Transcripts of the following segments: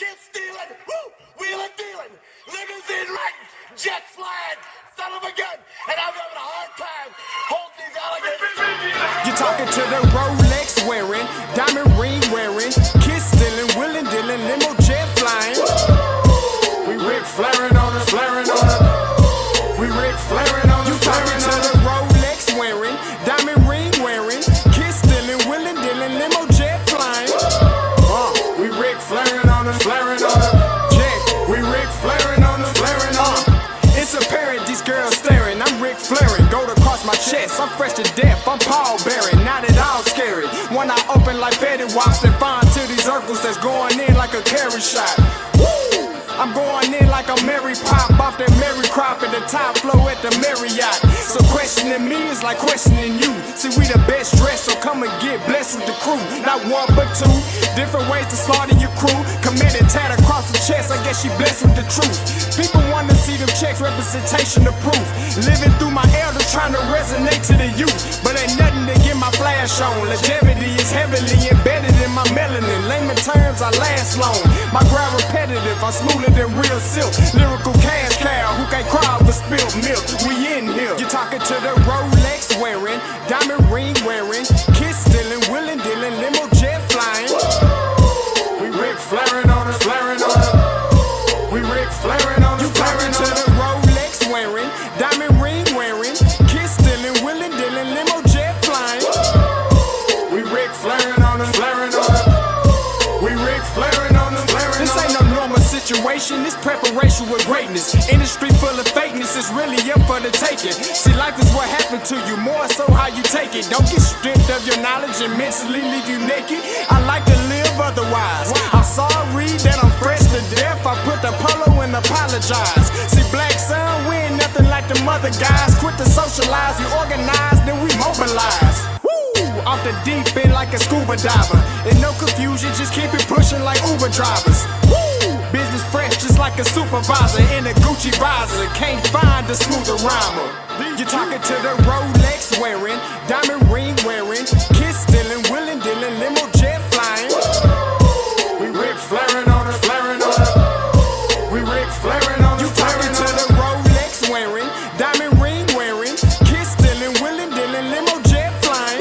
kiss stealing, woo, wheeling dealing, limousine riding, jet flying, son of a gun, and I'm having a hard time holding these alligators. You're talking to the Rolex wearing, diamond ring wearing, kiss stealing, wheeling dealing, limo jet flying. We Rick flaring on us, flaring on us. We Rick flaring on us. You talking to the Rolex wearing, diamond ring wearing, kiss stealing, wheeling dealing, limo jet flying. We Rick flaring on us, flaring on us. Yeah, we Rick flaring on us, flaring on us. It's apparent these girls staring. I'm Rick flaring, gold across my chest. I'm fresh to death. I'm Paul Bearing, not at all scary. One eye open like Betty Wops and find to these circles that's going in like a carry shot. Woo! I'm going in like a Mary Pop off that Mary Crop at the top flow at the Marriott. So questioning me is like questioning you. See, we the best dressed, so come and get blessed with the crew. Not one but two, different ways to slaughter your crew. Committed tat across the chest, I guess she blessed with the truth. People want to see them checks, representation of proof. Living through my elders, trying to resonate to the youth. But ain't nothing to get my flash on. Longevity is heavily embedded in my melanin. Layman terms, I last long. My grind repetitive, I'm smoother than real silk. Lyrical cash cow, who can't cry over spilled milk. We in here. You're talking to the Rolex wearing, diamond ring wearing, kiss stealing, wheeling dealing, limo jet flying. We Rick flaring on us, flaring on us. We Rick flaring on us, flaring on us. You talking to the Rolex wearing, diamond ring wearing, kiss stealing, wheeling dealing, limo jet flying. We Rick flaring on us, flaring on us. We Rick flaring on us, flaring on us. This ain't no normal situation, this preparation with greatness. Industry full of fakeness, it's really up for the taking. See, life is what happened to you, more so how you take it. Don't get stripped of your knowledge and mentally leave you naked. I like to live otherwise. I'm sorry that I'm fresh to death. I put the polo and apologize. See, black son, we ain't nothing like the mother guys. Quit to socialize, we organize, then we mobilize. Off the deep end like a scuba diver. And no confusion, just keep it pushing like Uber drivers. Woo! Business fresh just like a supervisor in a Gucci visor. Can't find a smoother rhymer. You're talking to the Rolex wearing, diamond ring wearing, kiss stealing, wheeling dealing, limo jet flying. We Rick flaring on us, flaring on us. We Rick flaring on us. You talking to the Rolex wearing, diamond ring wearing, kiss stealing, wheeling dealing, limo jet flying.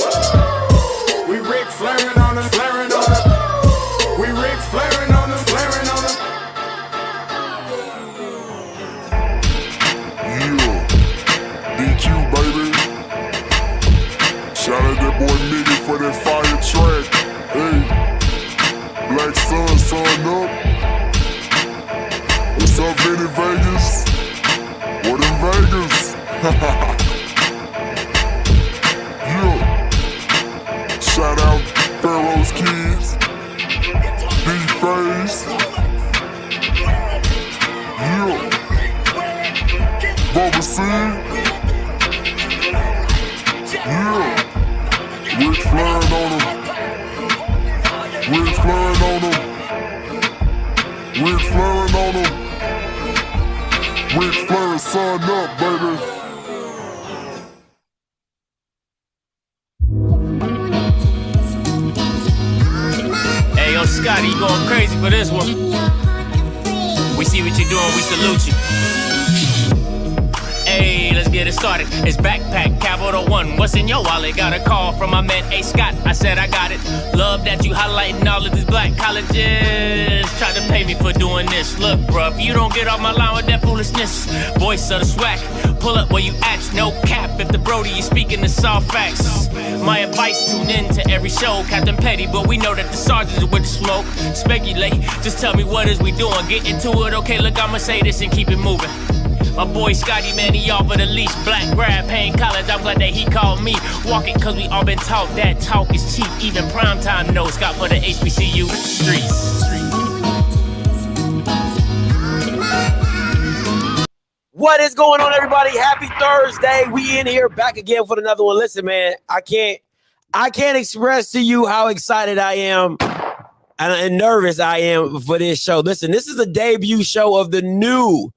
We Rick flaring on us, flaring on us. We Rick flaring on us, flaring on us. Yeah, DQ baby. Shout out that boy Nigga for that fire track. Hey, Black Sun, sun up. What's up, Vinny Vegas? What in Vegas? Yeah. Shout out Pharaoh's Kids, D-Face, yeah, Bubba C, yeah, Rick flaring on him, Rick flaring on him, Rick flaring on him, Rick flaring, sun up, baby. Yo, Scotty, you going crazy for this one. We see what you're doing, we salute you. Hey, let's get it started. It's backpack, capital one. What's in your wallet? Got a call from my man A. Scott. I said I got it. Love that you highlighting all of these black colleges. Try to pay me for doing this. Look, bruh, if you don't get off my line with that foolishness, voice of the swag, pull up where you at. No cap if the Brody is speaking the soft facts. My advice, tune in to every show. Captain Petty, but we know that the sergeants are with the smoke. Speculate, just tell me what is we doing. Get into it, okay, look, I'ma say this and keep it moving. My boy Scotty, man, he offered a leash. Black grad, paying college, I'm glad that he called me. Walking cause we all been taught that talk is cheap. Even primetime knows Scott for the HBCU streets. What is going on, everybody? Happy Thursday. We in here back again for another one. Listen, man, I can't express to you how excited I am and nervous I am for this show. Listen, this is a debut show of the new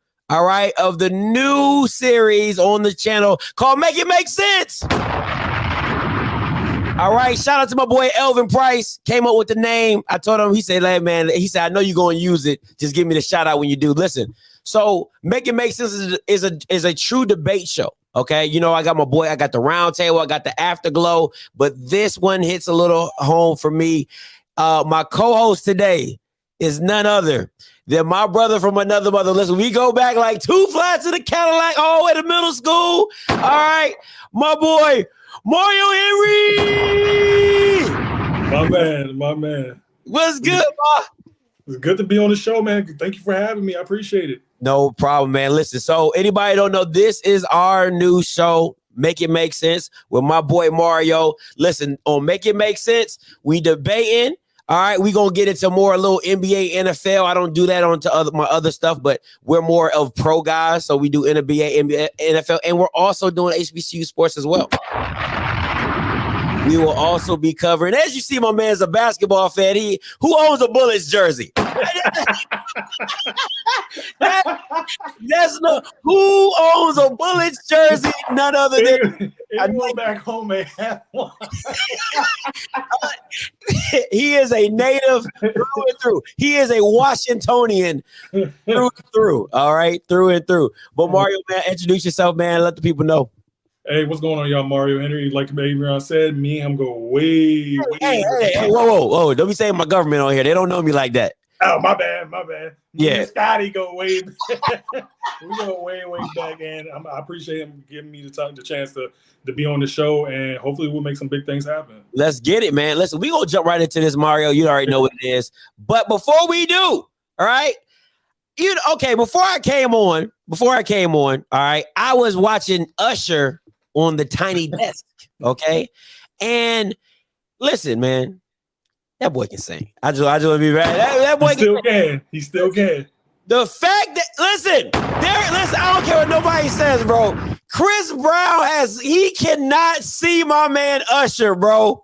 series on the channel called Make It Make Sense. All right, shout out to my boy Elvin Price. Came up with the name. I told him, he said, "Hey, man," he said, "I know you're going to use it. Just give me the shout out when you do." Listen, so Make It Make Sense is a true debate show. Okay, you know, I got the round table, I got the afterglow, but this one hits a little home for me. My co-host today is none other than my brother from another mother. Listen, we go back like 2 flats in the Cadillac all the way to middle school. All right, my boy Mario Henry. My man. What's good, Ma? It's good to be on the show, man. Thank you for having me. I appreciate it. No problem, man. Listen, so anybody don't know, this is our new show, Make It Make Sense, with my boy Mario. Listen, on Make It Make Sense, we debating. All right, we're going to get into more a little NBA, NFL. I don't do that on to my other stuff, but we're more of pro guys. So we do NBA, NFL, and we're also doing HBCU sports as well. We will also be covering, as you see, my man's a basketball fan. Who owns a Bullets jersey? That's no, who owns a Bullets jersey? None other than anyone back home may have one. He is a native through and through. He is a Washingtonian through and through. All right, through and through. But Mario, man, introduce yourself, man. Let the people know. Hey, what's going on, y'all? Mario Henry, like Adrian said, me and him go way. Hey, whoa. Don't be saying my government on here. They don't know me like that. Oh, my bad. Yeah. Me and Scotty go way back. We go way back, and I appreciate him giving me the chance to be on the show, and hopefully we'll make some big things happen. Let's get it, man. Listen, we gonna jump right into this, Mario. You already know what it is. But before we do, all right, before I came on, all right, I was watching Usher on the tiny desk, okay? And listen, man, that boy can sing. I just want to be right. That boy can. He still can. The fact that listen, I don't care what nobody says, bro. Chris Brown he cannot see my man Usher, bro.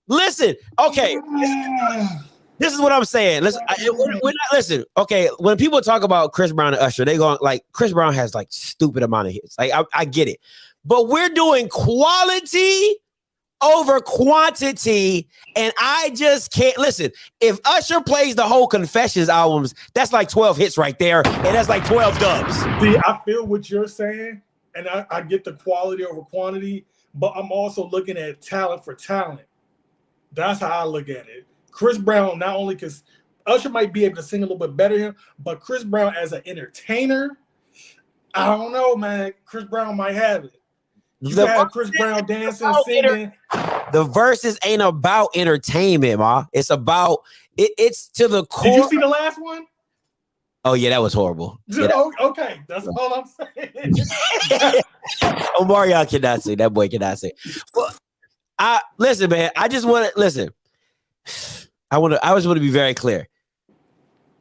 Listen, okay. This is what I'm saying. Listen, listen. Okay, when people talk about Chris Brown and Usher, they go like Chris Brown has like stupid amount of hits. Like I get it. But we're doing quality over quantity, and I just can't listen. If Usher plays the whole Confessions albums, that's like 12 hits right there, and that's like 12 dubs. See, I feel what you're saying, and I get the quality over quantity, but I'm also looking at talent for talent. That's how I look at it. Chris Brown, not only because Usher might be able to sing a little bit better here, but Chris Brown as an entertainer, I don't know, man. Chris Brown might have it. You have Chris Brown dancing, singing. The verses ain't about entertainment, ma. It's about it's to the core. Did you see the last one? Oh yeah, that was horrible. Yeah, okay, that's all I'm saying. Oh, Mario cannot sing. That boy cannot sing. But listen, man. I just want to listen. I just want to be very clear.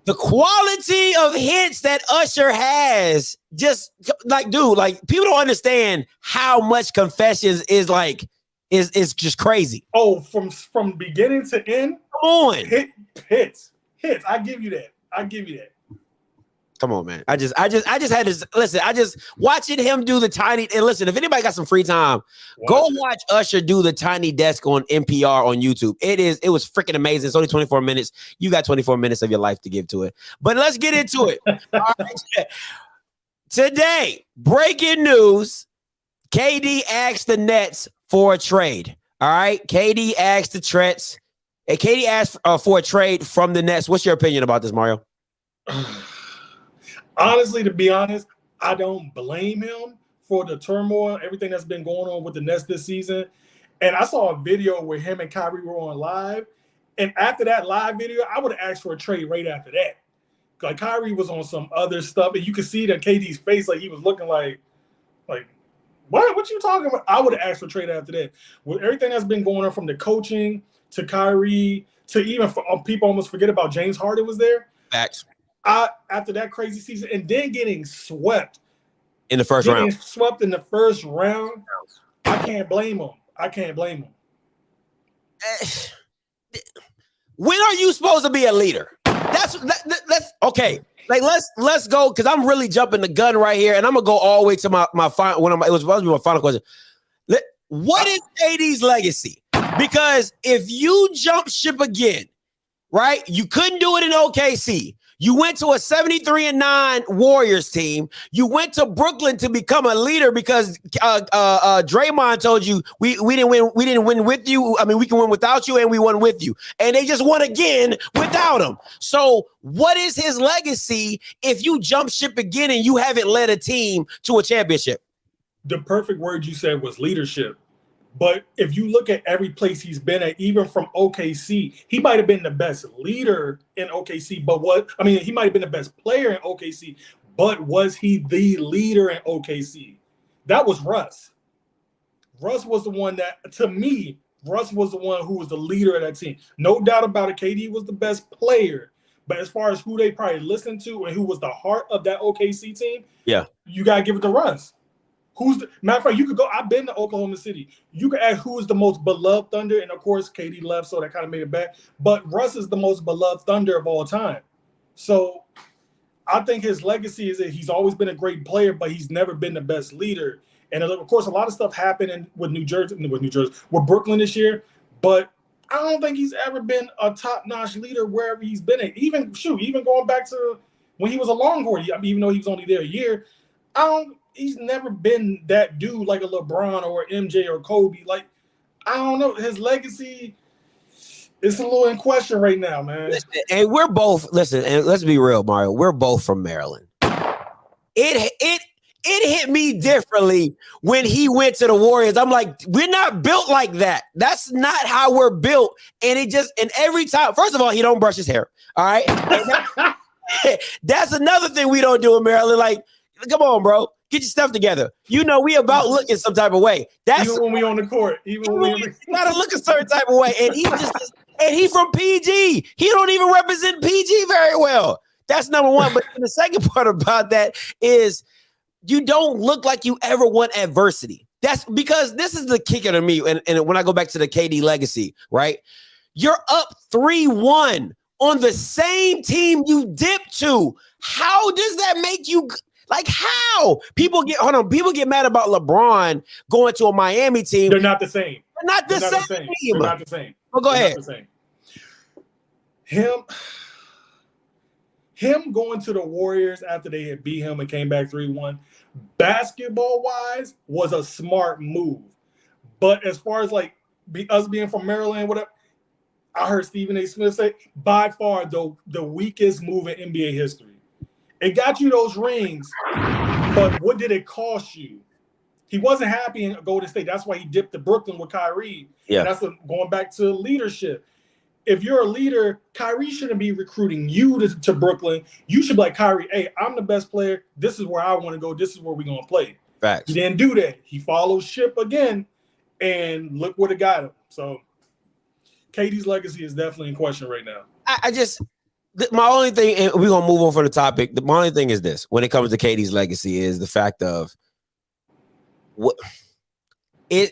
The quality of hits that Usher has, just like, dude, like people don't understand how much Confessions is like, is just crazy. Oh, from beginning to end. Come on, hits. I give you that. Come on, man. I just had to listen. I just watching him do the tiny, and listen, if anybody got some free time, go watch Usher do the tiny desk on NPR on YouTube. It was freaking amazing. It's only 24 minutes. You got 24 minutes of your life to give to it. But let's get into it. All right. Today, breaking news. KD asked the Nets for a trade. All right. KD asked the Nets. KD asked for a trade from the Nets. What's your opinion about this, Mario? Honestly, to be honest, I don't blame him for the turmoil, everything that's been going on with the Nets this season. And I saw a video where him and Kyrie were on live. And after that live video, I would have asked for a trade right after that. Like Kyrie was on some other stuff, and you could see that KD's face, like he was looking like what you talking about? I would have asked for a trade after that. With everything that's been going on from the coaching to Kyrie to even people almost forget about James Harden was there. Facts. After that crazy season, and then getting swept in the first round. Swept in the first round. I can't blame him. When are you supposed to be a leader? That's okay. Like let's go, because I'm really jumping the gun right here, and I'm gonna go all the way to my final. It was supposed to be my final question. What is KD's legacy? Because if you jump ship again, right? You couldn't do it in OKC. You went to a 73-9 Warriors team. You went to Brooklyn to become a leader because Draymond told you we didn't win. We didn't win with you. I mean, we can win without you, and we won with you. And they just won again without him. So, what is his legacy if you jump ship again and you haven't led a team to a championship? The perfect word you said was leadership. But if you look at every place he's been at, even from OKC, he might have been the best leader in OKC. But he might have been the best player in OKC. But was he the leader in OKC? That was Russ. Russ was the one that, to me, Russ was the one who was the leader of that team. No doubt about it. KD was the best player. But as far as who they probably listened to and who was the heart of that OKC team, yeah, you got to give it to Russ. Matter of fact, you could go. I've been to Oklahoma City. You could ask who is the most beloved Thunder, and of course, KD left, so that kind of made it back. But Russ is the most beloved Thunder of all time. So I think his legacy is that he's always been a great player, but he's never been the best leader. And of course, a lot of stuff happened with Brooklyn this year. But I don't think he's ever been a top-notch leader wherever he's been at. Even going back to when he was a Longhorn, even though he was only there a year, he's never been that dude like a LeBron or MJ or Kobe. Like, I don't know. His legacy is a little in question right now, man. And we're both, and let's be real, Mario. We're both from Maryland. It hit me differently when he went to the Warriors. I'm like, we're not built like that. That's not how we're built. And every time, first of all, he don't brush his hair. All right. That's another thing we don't do in Maryland. Like, come on, bro. Get your stuff together. You know, we about looking some type of way. That's even when we on the court. You gotta look a certain type of way. And he from PG. He don't even represent PG very well. That's number one. But the second part about that is you don't look like you ever want adversity. That's because this is the kicker to me. And when I go back to the KD legacy, right? You're up 3-1 on the same team you dipped to. How does that make you? Like, how? People get mad about LeBron going to a Miami team. They're not the same. They're not the same. They're not the same. Well, go ahead. Him going to the Warriors after they had beat him and came back 3-1, basketball-wise, was a smart move. But as far as like us being from Maryland, whatever, I heard Stephen A. Smith say, by far the weakest move in NBA history. It got you those rings, but what did it cost you? He wasn't happy in Golden State. That's why he dipped to Brooklyn with Kyrie. Yeah. And that's going back to leadership. If you're a leader, Kyrie shouldn't be recruiting you to Brooklyn. You should be like, Kyrie, hey, I'm the best player. This is where I want to go. This is where we're going to play. Facts. He didn't do that. He followed ship again, and look what it got him. So KD's legacy is definitely in question right now. My only thing, and we're going to move on from the topic. My only thing is this, when it comes to KD's legacy, is the fact of I don't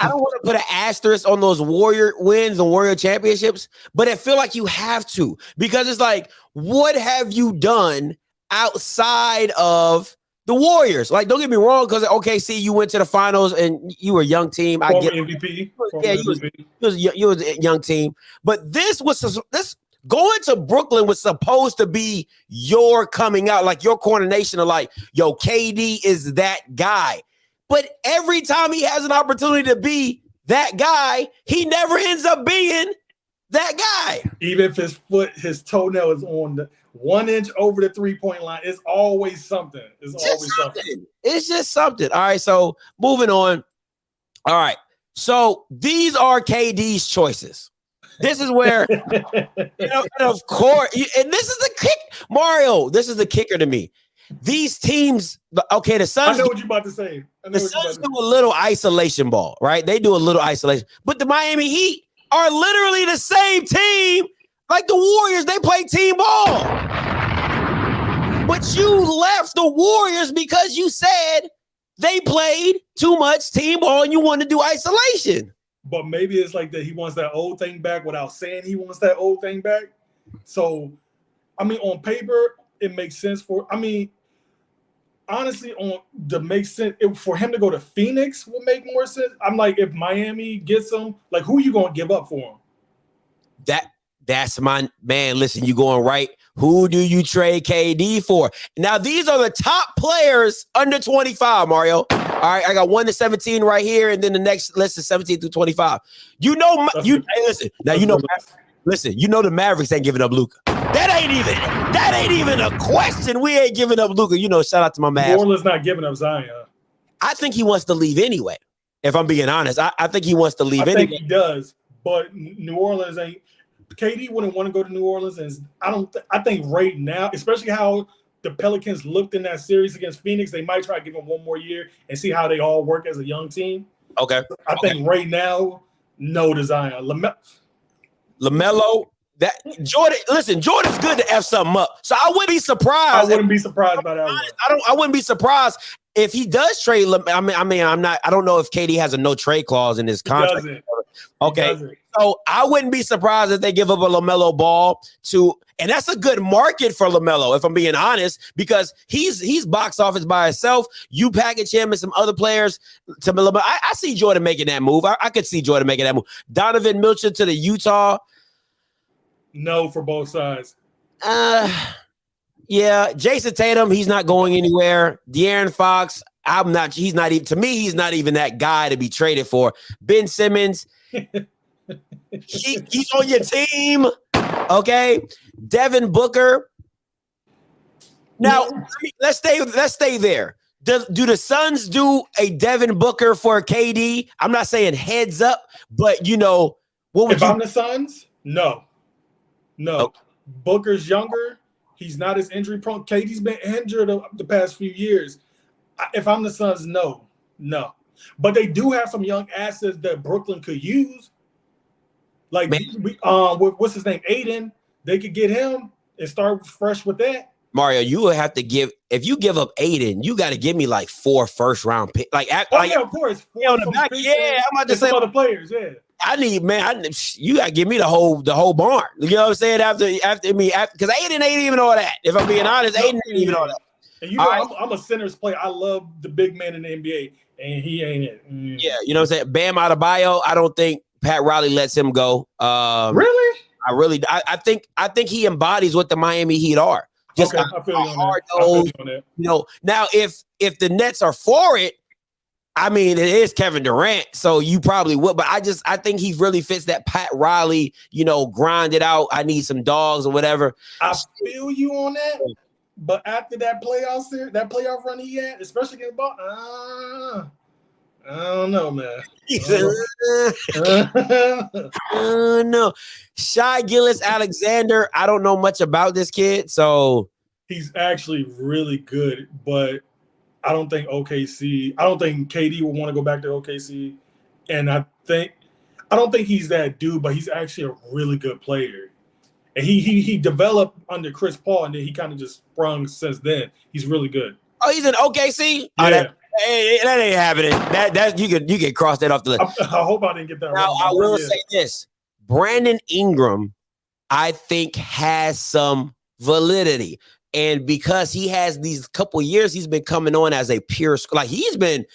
want to put an asterisk on those Warrior wins and Warrior championships, but I feel like you have to, because it's like, what have you done outside of the Warriors? Like, don't get me wrong, because at OKC you went to the finals and you were a young team. I get MVP. You was a young team, but this going to Brooklyn was supposed to be your coming out, like your coronation of like, yo, KD is that guy. But every time he has an opportunity to be that guy, he never ends up being that guy. Even if his toenail is on the 1 inch over the 3-point line, it's always something. It's just something. All right, so moving on. All right, so these are KD's choices. This is where, and of course, and this is the kick, Mario. This is the kicker to me. These teams, okay, the Suns. I know what you're about to say. The Suns do a little isolation ball, right? They do a little isolation, but the Miami Heat are literally the same team, like the Warriors. They play team ball, but you left the Warriors because you said they played too much team ball and you wanted to do isolation. But maybe it's like that he wants that old thing back without saying he wants that old thing back. So, I mean, on paper, it makes sense I'm honestly, on the make sense for him to go to Phoenix will make more sense. I'm like, if Miami gets him, like, who you gonna give up for him? That's my man. Listen, you going right. Who do you trade KD for? Now, these are the top players under 25, Mario. All right, I got 1 to 17 right here, and then the next list is 17 through 25. Hey, listen. Now listen. You know the Mavericks ain't giving up Luka. That ain't even a question. We ain't giving up Luka. You know, shout out to my Mavs. New Orleans not giving up Zion. I think he wants to leave anyway. If I'm being honest, I think he wants to leave anyway. I think he does, but New Orleans ain't. KD wouldn't want to go to New Orleans, and I think right now, especially how the Pelicans looked in that series against Phoenix, they might try to give him one more year and see how they all work as a young team. Okay. I think right now, no to Zion. LaMelo, Jordan's good to F something up. So I wouldn't be surprised. I wouldn't be surprised by that one. I wouldn't be surprised if he does trade. I don't know if KD has a no trade clause in his contract. Okay. So I wouldn't be surprised if they give up a LaMelo Ball and that's a good market for LaMelo, if I'm being honest, because he's box office by himself. You package him and some other players to LaMelo. I see Jordan making that move. I could see Jordan making that move. Donovan Mitchell to the Utah. No, for both sides. Yeah. Jason Tatum, he's not going anywhere. De'Aaron Fox, he's not even that guy to be traded for. Ben Simmons, he's on your team. Okay. Devin Booker. Now, let's stay there. Do the Suns do a Devin Booker for KD? I'm not saying heads up, but what would if I'm the Suns? No. Okay. Booker's younger. He's not as injury prone. KD's been injured the past few years. If I'm the Suns, no. But they do have some young assets that Brooklyn could use. Like, what's his name? Aiden. They could get him and start fresh with that. Mario, you would have to if you give up Aiden, you got to give me like 4 first-round picks. Yeah, of course. On the back, I'm about to say some other players, yeah. You got to give me the whole barn. You know what I'm saying? After because Aiden ain't even all that. If I'm being honest, Aiden ain't even all that. And I'm a centers player. I love the big man in the NBA, and he ain't it. Yeah, you know what I'm saying? Bam Adebayo, I don't think Pat Riley lets him go. Really? I think he embodies what the Miami Heat are. Just I feel you on that. Now if the Nets are for it, I mean, it is Kevin Durant, so you probably would. But I think he really fits that Pat Riley, grind it out. I need some dogs or whatever. I feel you on that. But after that playoff run he had, especially against Boston, I don't know, man. No. Shai Gilgeous-Alexander, I don't know much about this kid, so he's actually really good, but I don't think KD will want to go back to OKC, and I don't think he's that dude, but he's actually a really good player. And he developed under Chris Paul, and then he kind of just sprung since then. He's really good. Oh, he's in OKC? Yeah. That ain't happening. That you can cross that off the list. I hope I didn't get that wrong. Now, I will say this. Brandon Ingram, I think, has some validity. And because he has these couple years, he's been coming on as a pure, like he's been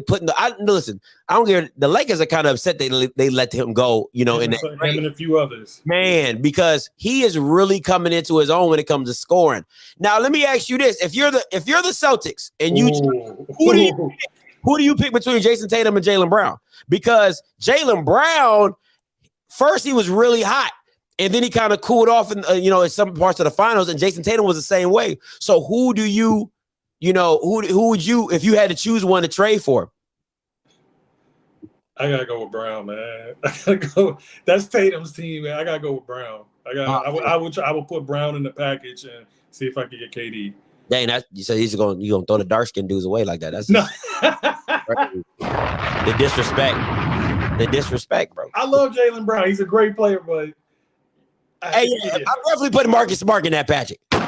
putting listen, I don't care. The Lakers are kind of upset they let him go, in that him and a few others. Man, because he is really coming into his own when it comes to scoring. Now, let me ask you this. If you're the Celtics and who do you pick between Jason Tatum and Jaylen Brown? Because Jaylen Brown, first he was really hot. And then he kind of cooled off in some parts of the finals, and Jason Tatum was the same way. So who would you, if you had to choose one to trade for? I gotta go with Brown, man. That's Tatum's team, man. I gotta go with Brown. I will put Brown in the package and see if I can get KD. Dang, you said you gonna throw the dark skinned dudes away like that. That's no. The disrespect, bro. I love Jaylen Brown. He's a great player, but I'm definitely putting Marcus Smart in that package. He's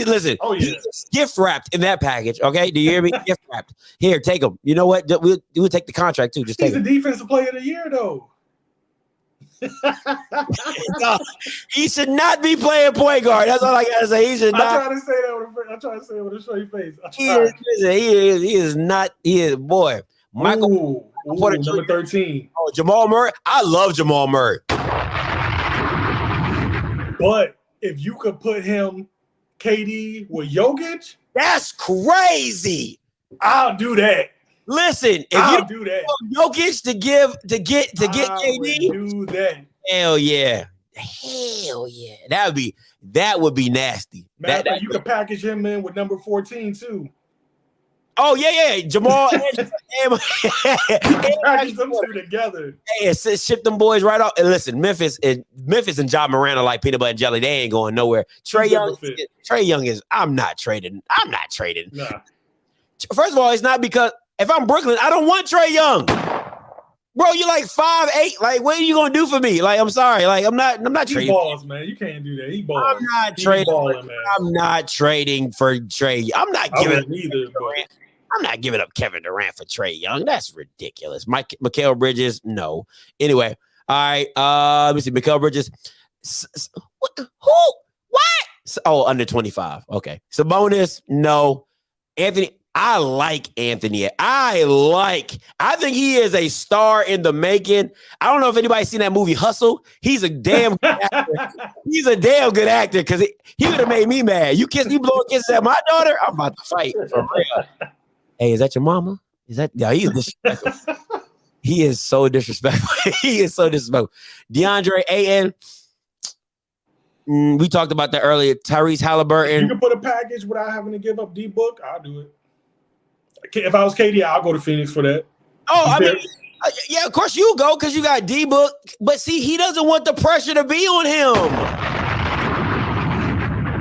listen. Oh, yeah. He's gift wrapped in that package. Okay, do you hear me? Gift wrapped. Here, take him. You know what? We'll take the contract too. Just take him. He's the defensive player of the year, though. No, he should not be playing point guard. That's all I gotta say. He should not. I'm trying to say that with a straight face. He is not. He is boy. Michael Ooh, number 13. Oh, Jamal Murray. I love Jamal Murray. But if you could put him, KD with Jokic, that's crazy. I'll do that. Listen, if I'll you do that. Jokic to get KD, do that. Hell yeah. That would be nasty. That you could package him in with number 14 too. Oh yeah, Jamal and package them two together. Hey, ship them boys right off. And listen, Memphis and John Moran are like peanut butter and jelly. They ain't going nowhere. Trae Young is. I'm not trading. Nah. First of all, it's not because if I'm Brooklyn, I don't want Trae Young. Bro, you're like 5'8". Like, what are you gonna do for me? Like, I'm sorry. Like, I'm not trading. He balls, man. You can't do that. He balls. I'm not trading. I'm not trading for Trae. I'm not giving up Kevin Durant for Trae Young. That's ridiculous. Mikal Bridges, no. Anyway, all right. Let me see. Mikal Bridges. Who? What? Oh, under 25. Okay. Sabonis, no. Anthony. I like Anthony. I think he is a star in the making. I don't know if anybody's seen that movie Hustle. He's a damn good actor. He's a damn good actor because he would have made me mad. You blowing kisses at my daughter? I'm about to fight for real. Hey, is that your mama? Is that? No, he is disrespectful. He is so disrespectful. He is so disrespectful. DeAndre Ayton. We talked about that earlier. Tyrese Halliburton. You can put a package without having to give up D-Book. I'll do it. If I was KD, I'll go to Phoenix for that. Oh, I mean, yeah, of course you go because you got D-Book. But see, he doesn't want the pressure to be on him.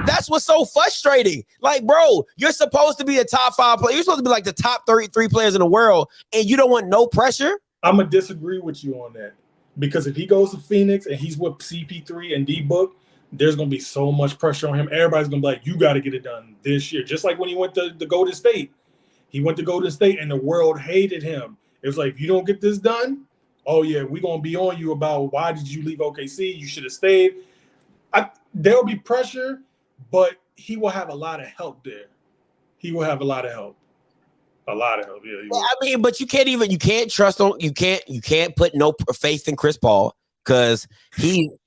That's what's so frustrating. Like, bro, you're supposed to be a top 5 player. You're supposed to be like the top 33 players in the world, and you don't want no pressure? I'm going to disagree with you on that. Because if he goes to Phoenix and he's with CP3 and D-Book, there's going to be so much pressure on him. Everybody's going to be like, you got to get it done this year. Just like when he went to the Golden State. He went to Golden State and the world hated him. It was like, if you don't get this done, oh yeah, we're going to be on you about why did you leave OKC? You should have stayed. There'll be pressure, but he will have a lot of help there. He will have a lot of help. A lot of help, yeah. I mean, but you can't trust on, you can't put no faith in Chris Paul because you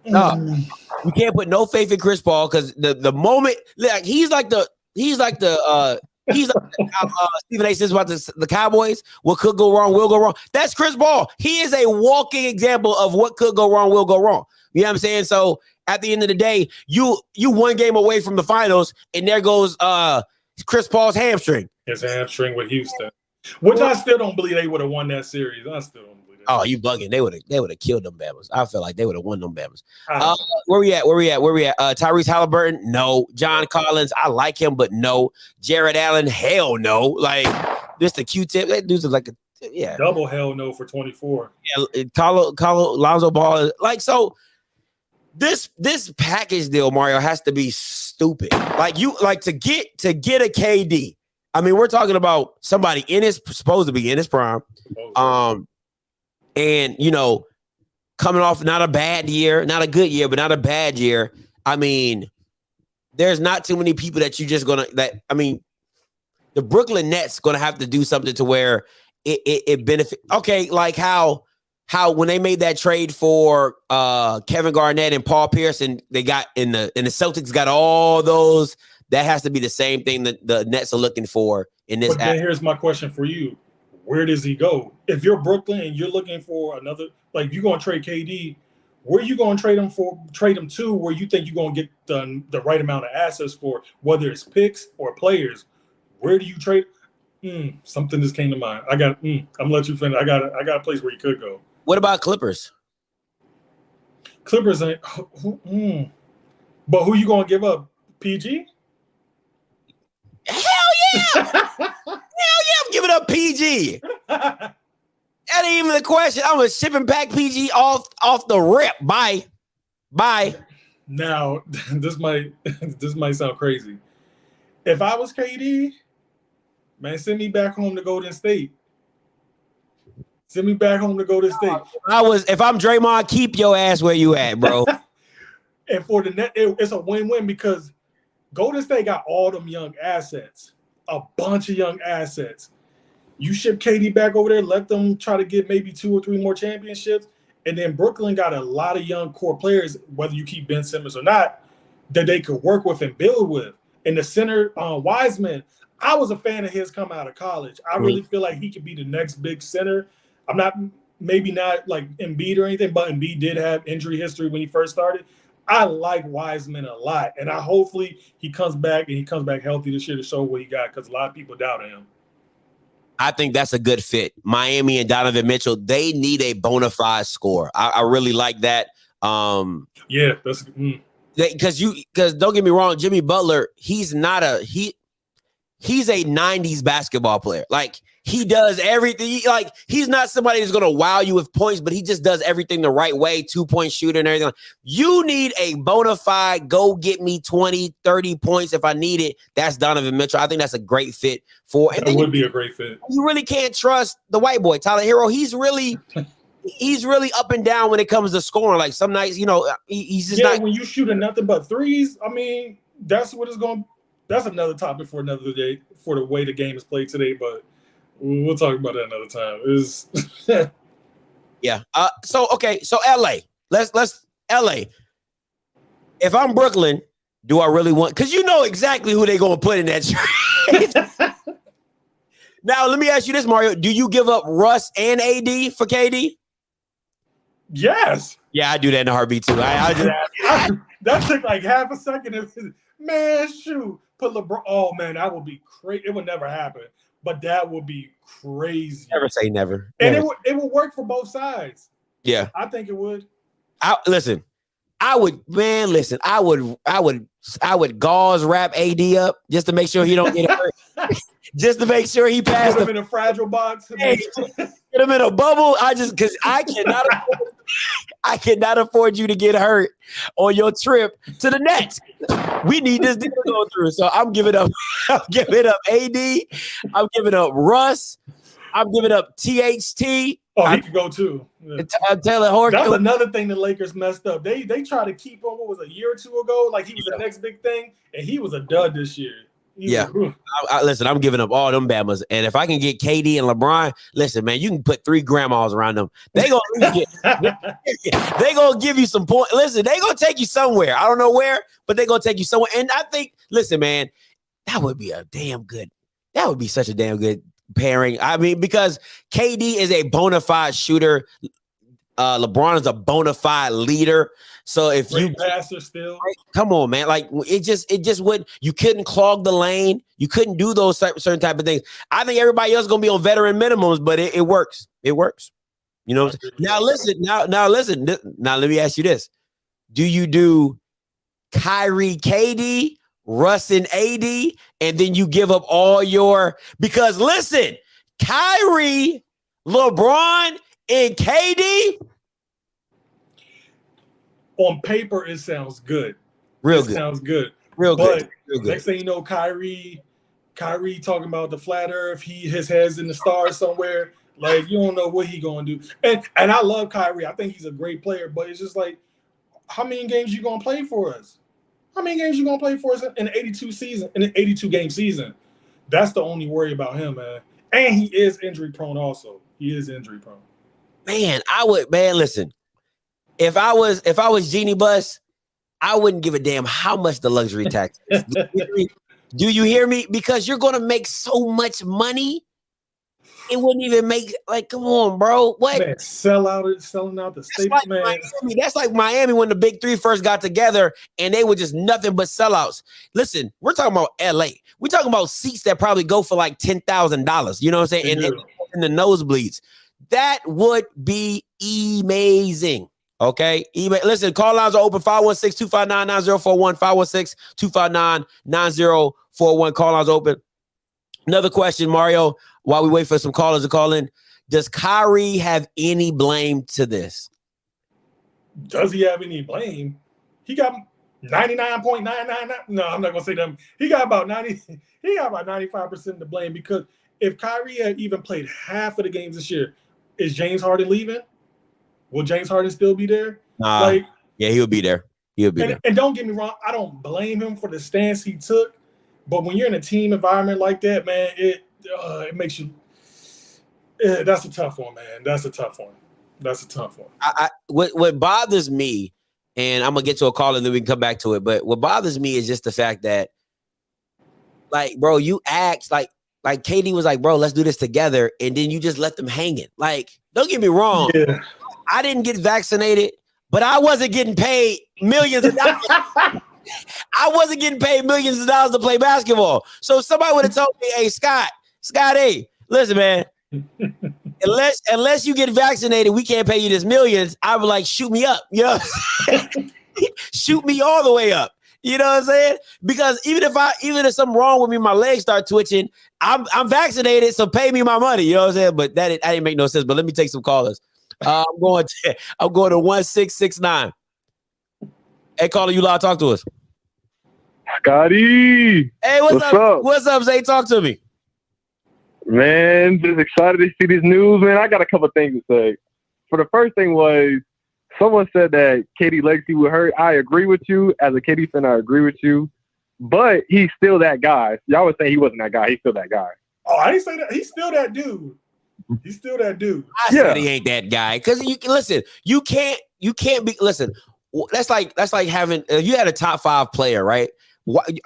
can't put no faith in Chris Paul because the moment, like he's like Stephen A. says about the Cowboys. What could go wrong will go wrong. That's Chris Paul. He is a walking example of what could go wrong will go wrong. You know what I'm saying? So at the end of the day, you one game away from the finals, and there goes Chris Paul's hamstring. His hamstring with Houston, which I still don't believe they would have won that series. I still don't believe that. Oh, you bugging? They would have killed them Bama's. I feel like they would have won them Bama's. Where we at? Tyrese Halliburton, no. John Collins, I like him, but no. Jared Allen, hell no. Like this, the Q-tip. That dude's like double hell no for 24. Yeah, Lonzo Ball, like so. This package deal, Mario, has to be stupid. To get a KD. I mean, we're talking about somebody supposed to be in his prime. And, coming off not a bad year, not a good year, but not a bad year. I mean, there's not too many people that you're just the Brooklyn Nets going to have to do something to where it benefit. Okay, like how when they made that trade for Kevin Garnett and Paul Pierce, and they got and the Celtics got all those. That has to be the same thing that the Nets are looking for in this. But then here's my question for you. Where does he go? If you're Brooklyn and you're looking for another, like you're going to trade KD, where are you going to trade him to where you think you're going to get the right amount of assets for, whether it's picks or players? Where do you trade? Something just came to mind. I'm going to let you finish. I got a place where you could go. What about Clippers? Clippers ain't. But who you going to give up? PG? Hell yeah! Hell yeah! I'm giving up PG. That ain't even the question. I'm gonna ship and pack PG off the rip. Bye. Now, this might sound crazy. If I was KD, man, send me back home to Golden State. Send me back home to Golden State. If I'm Draymond, keep your ass where you at, bro. And for the net, it's a win-win because Golden State got all them young assets, a bunch of young assets. You ship KD back over there, let them try to get maybe 2 or 3 more championships. And then Brooklyn got a lot of young core players, whether you keep Ben Simmons or not, that they could work with and build with. And the center, Wiseman, I was a fan of his coming out of college. I really feel like he could be the next big center. I'm not like Embiid or anything, but Embiid did have injury history when he first started. I like Wiseman a lot. And hopefully he comes back and he comes back healthy this year to show what he got because a lot of people doubt him. I think that's a good fit. Miami and Donovan Mitchell, they need a bona fide scorer. I really like that. Yeah, that's because don't get me wrong, Jimmy Butler, he's a 90s basketball player. Like he does everything. He's not somebody that's gonna wow you with points, but he just does everything the right way, 2-point shooter and everything. You need a bona fide, go get me 20, 30 points if I need it. That's Donovan Mitchell. I think that's a great fit for. That would be a great fit. You really can't trust the white boy, Tyler Hero. He's really up and down when it comes to scoring. Like some nights, he's just not. When you shoot nothing but threes, I mean, that's what it's going. That's another topic for another day for the way the game is played today. But we'll talk about that another time. Yeah. So LA. Let's LA. If I'm Brooklyn, do I really want? Because you know exactly who they're gonna put in that trade. Now let me ask you this, Mario. Do you give up Russ and AD for KD? Yes. Yeah, I do that in a heartbeat too. That took like half a second. Man, shoot. Put LeBron. Oh man, that would be crazy. It would never happen, but that would be crazy. Never say never. And it would work for both sides. Yeah, I think it would. I would gauze wrap AD up just to make sure he don't get hurt. Just to make sure he passed. Put him in a fragile box. Get him in a bubble. Because I cannot afford you to get hurt on your trip to the Nets. We need this deal to go through. So I'm giving up AD. I'm giving up Russ. I'm giving up THT. Oh, he could go too. Yeah. Taylor Horton. That's another thing the Lakers messed up. They tried to keep him. What was a year or two ago? Like he was the next big thing, and he was a dud this year. Listen, I'm giving up all them Bamas, and if I can get KD and LeBron, listen, man, you can put 3 grandmas around them. They gonna give you some point. Listen, they gonna take you somewhere. I don't know where, but they gonna take you somewhere. And I think, listen, man, that would be such a damn good pairing. I mean, because KD is a bona fide shooter. LeBron is a bona fide leader. So if great passer still, come on, man, like it just would. You couldn't clog the lane. You couldn't do those certain type of things. I think everybody else is gonna be on veteran minimums, but it works. It works. You know. Now listen. Now listen. Now let me ask you this: do you do Kyrie, KD, Russ, and AD, and then you give up all your? Because listen, Kyrie, LeBron, and KD. On paper, it sounds good. Sounds good. Real good. Next thing you know, Kyrie talking about the flat earth. His head's in the stars somewhere. Like, you don't know what he going to do. And I love Kyrie. I think he's a great player. But it's just like, how many games you going to play for us? How many games you going to play for us in an 82-game season? That's the only worry about him, man. And he is injury prone also. He is injury prone. Man, listen. If I was Genie Bus, I wouldn't give a damn how much the luxury tax is. Do you hear me? Because you're gonna make so much money, it wouldn't even make come on, bro. What? Man, selling out the state, man. That's like Miami when the big 3 first got together and they were just nothing but sellouts. Listen, we're talking about LA. We're talking about seats that probably go for like $10,000. You know what I'm saying? And in the nosebleeds. That would be amazing. Okay. Listen, call lines are open 516-259-9041, 516-259-9041. Call lines open. Another question, Mario, while we wait for some callers to call in. Does Kyrie have any blame to this? Does he have any blame? He got 99.999. No, I'm not gonna say that. He got about 95% of the blame, because if Kyrie had even played half of the games this year, is James Harden leaving? Will James Harden still be there? Yeah, he'll be there. He'll be there. And don't get me wrong, I don't blame him for the stance he took. But when you're in a team environment like that, man, it makes you. That's a tough one, man. That's a tough one. What bothers me, and I'm gonna get to a call and then we can come back to it. But what bothers me is just the fact that, like, bro, you asked like KD was like, bro, let's do this together, and then you just let them hanging. Like, don't get me wrong, I didn't get vaccinated, but I wasn't getting paid millions of dollars. I wasn't getting paid millions of dollars to play basketball. So if somebody would have told me, hey, Scott, hey, listen, man. Unless you get vaccinated, we can't pay you this millions. I would like shoot me up, you know, shoot me all the way up. You know what I'm saying? Because even if something wrong with me, my legs start twitching. I'm vaccinated, so pay me my money. You know what I'm saying? But that didn't make no sense. But let me take some callers. I'm going to 1669. Hey, caller, you live? Talk to us. Scotty. Hey, what's up? What's up, Zay? Talk to me. Man, just excited to see this news, man. I got a couple things to say. For the first thing was, someone said that KD legacy would hurt. I agree with you. As a KD fan, I agree with you. But he's still that guy. Y'all was saying he wasn't that guy. He's still that guy. Oh, I didn't say that. He's still that dude. I said he ain't that guy. Because you can't be. Listen, that's like having. You had a top 5 player, right?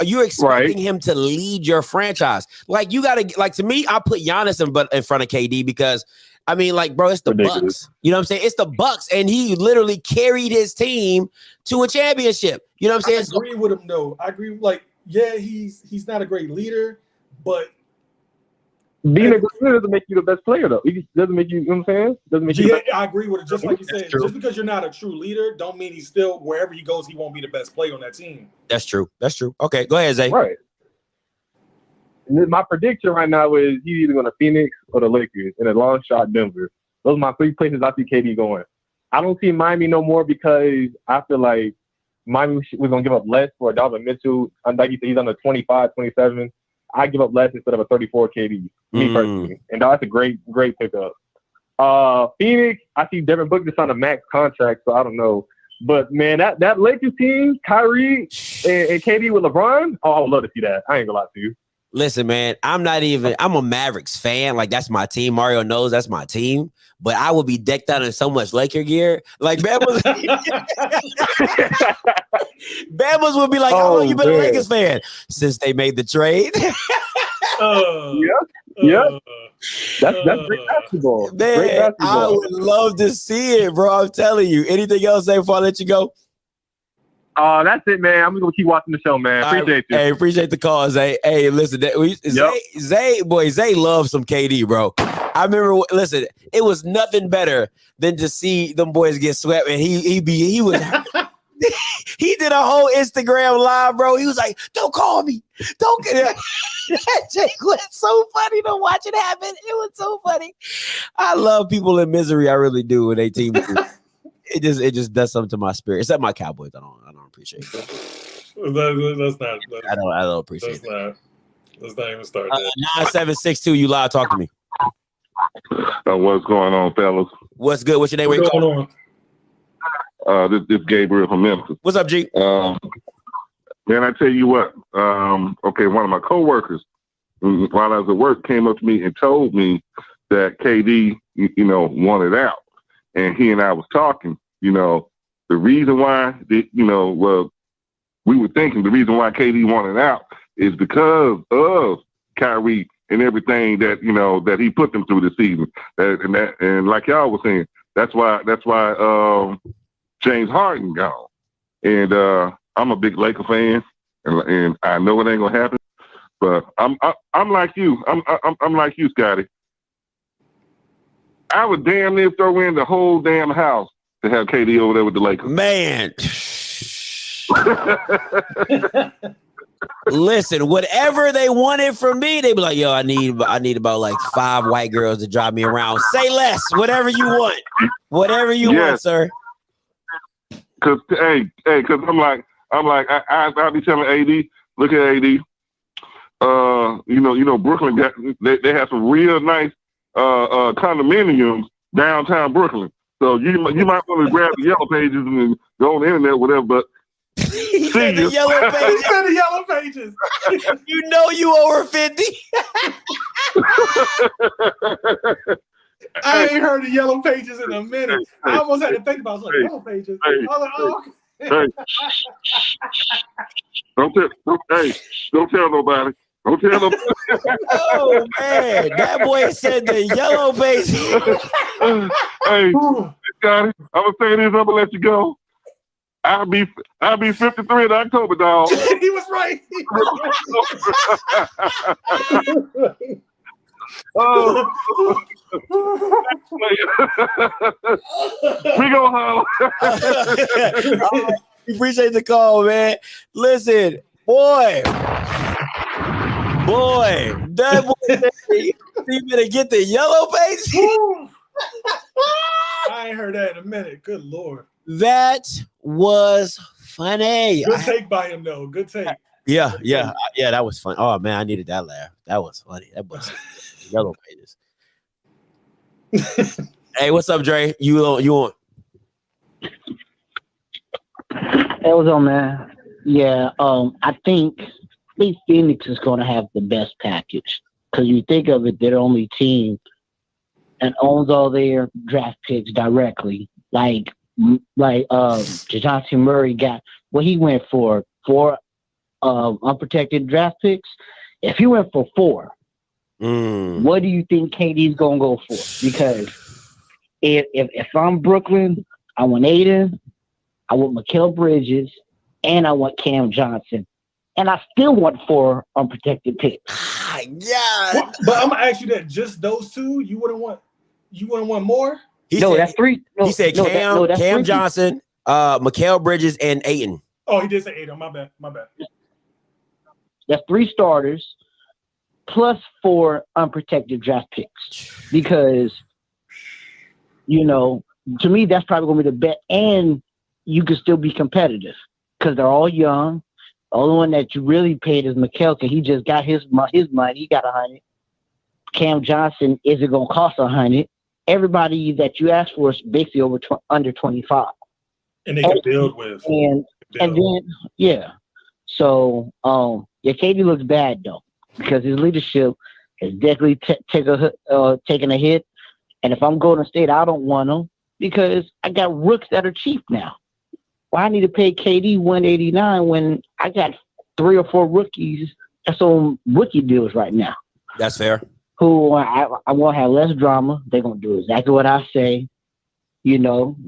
You're expecting him to lead your franchise. Like, you gotta, like, to me, I put Giannis in front of KD because, I mean, like, bro, it's the Bucks. You know what I'm saying? It's the Bucks, and he literally carried his team to a championship. You know what I'm saying? I agree with him, though. I agree. Like, yeah, he's not a great leader, but being a good leader doesn't make you the best player, though. It doesn't make you, you know what I'm saying? Doesn't make you. I agree with it. Just like you said, just because you're not a true leader, don't mean he's still, wherever he goes, he won't be the best player on that team. That's true. Okay, go ahead, Zay. Right. And my prediction right now is he's either going to Phoenix or the Lakers, and a long shot Denver. Those are my 3 places I see KD going. I don't see Miami no more because I feel like Miami was going to give up less for Donovan Mitchell. Like you said, he's under 25, 27. I give up less instead of a 34 KD, me personally. And that's a great pickup. Phoenix, I see Devin Booker just on a max contract, so I don't know. But, man, that Lakers team, Kyrie and KD with LeBron, I would love to see that. I ain't gonna lie to you. Listen, man, I'm a Mavericks fan. Like, that's my team. Mario knows that's my team. But I would be decked out in so much Laker gear. Like, Bama's would be like, how long you been a Lakers fan? Since they made the trade. Yep. That's great basketball. Man, great basketball. I would love to see it, bro. I'm telling you. Anything else to say before I let you go? That's it, man. I'm gonna keep watching the show, man. Appreciate you. Hey, appreciate the call, Zay. Hey, listen, Zay loves some KD, bro. I remember. Listen, it was nothing better than to see them boys get swept, and he was. He did a whole Instagram live, bro. He was like, "Don't call me, don't get it." That Jake was so funny to watch it happen. It was so funny. I love people in misery. I really do when they team. It just does something to my spirit. Except my Cowboys. I don't appreciate it. I don't appreciate it. Let's not even start that. 9762, you live. Talk to me. What's going on, fellas? What's good? What's your name? What's going on? This is Gabriel from Memphis. What's up, G? Man, I tell you what. Okay, one of my coworkers, while I was at work, came up to me and told me that KD, wanted out, and he and I was talking. The reason why, we were thinking the reason why KD wanted out is because of Kyrie and everything that that he put them through this season. And like y'all was saying, that's why James Harden gone. And I'm a big Laker fan, and I know it ain't gonna happen. But I'm like you. I'm like you, Scotty. I would damn near throw in the whole damn house to have KD over there with the Lakers. Man. Listen, whatever they wanted from me, they be like, yo, I need about like 5 white girls to drive me around. Say less, whatever you want. Whatever you want, sir. Cause I'm like, I'll be telling AD, look at AD. Brooklyn they have some real nice condominiums downtown Brooklyn. So you might want to grab the yellow pages and go on the internet, whatever. But He said the yellow He pages. said the yellow pages. You know you over 50. I ain't heard the yellow pages in a minute. I almost had to think about it. I was like, yellow pages. I was like, oh, okay. Hey, don't tell nobody. Don't tell nobody. Oh man, that boy said the yellow pages. Hey, Scotty, I'm gonna say this. I'm gonna let you go. I'll be 53 in October, dog. He was right. Oh. We go home. Appreciate the call, man. Listen, boy, that boy said he better get the yellow pages. I ain't heard that in a minute. Good Lord. That was funny. Good take by him, though. Good take. Yeah, that was fun. Oh man, I needed that laugh. That was funny. That was yellow pages. Hey, what's up, Dre? You on? Hey, what's up, man? Yeah, I think Phoenix is going to have the best package because you think of it, they're the only team and owns all their draft picks directly. Like DeJounte Murray got what he went for unprotected draft picks. If he went for 4, what do you think KD's gonna go for? Because if I'm Brooklyn, I want Aiden, I want Mikal Bridges, and I want Cam Johnson, and I still want 4 unprotected picks. Yeah, but I'm gonna ask you that just those 2, you wouldn't want more? That's 3. He said Cam Johnson, Mikal Bridges, and Ayton. Oh, he did say Ayton. My bad. That's 3 starters plus 4 unprotected draft picks. Because, to me, that's probably going to be the bet. And you can still be competitive because they're all young. The only one that you really paid is Mikal because he just got his money. He got 100. Cam Johnson isn't going to cost 100. Everybody that you asked for is basically under 25. And they can build with. And then, yeah. So, KD looks bad, though, because his leadership has definitely taken a hit. And if I'm Golden State, I don't want him because I got rooks that are cheap now. Why I need to pay KD $189 when I got 3 or 4 rookies that's on rookie deals right now? That's fair. Who I want to have less drama. They're going to do exactly what I say,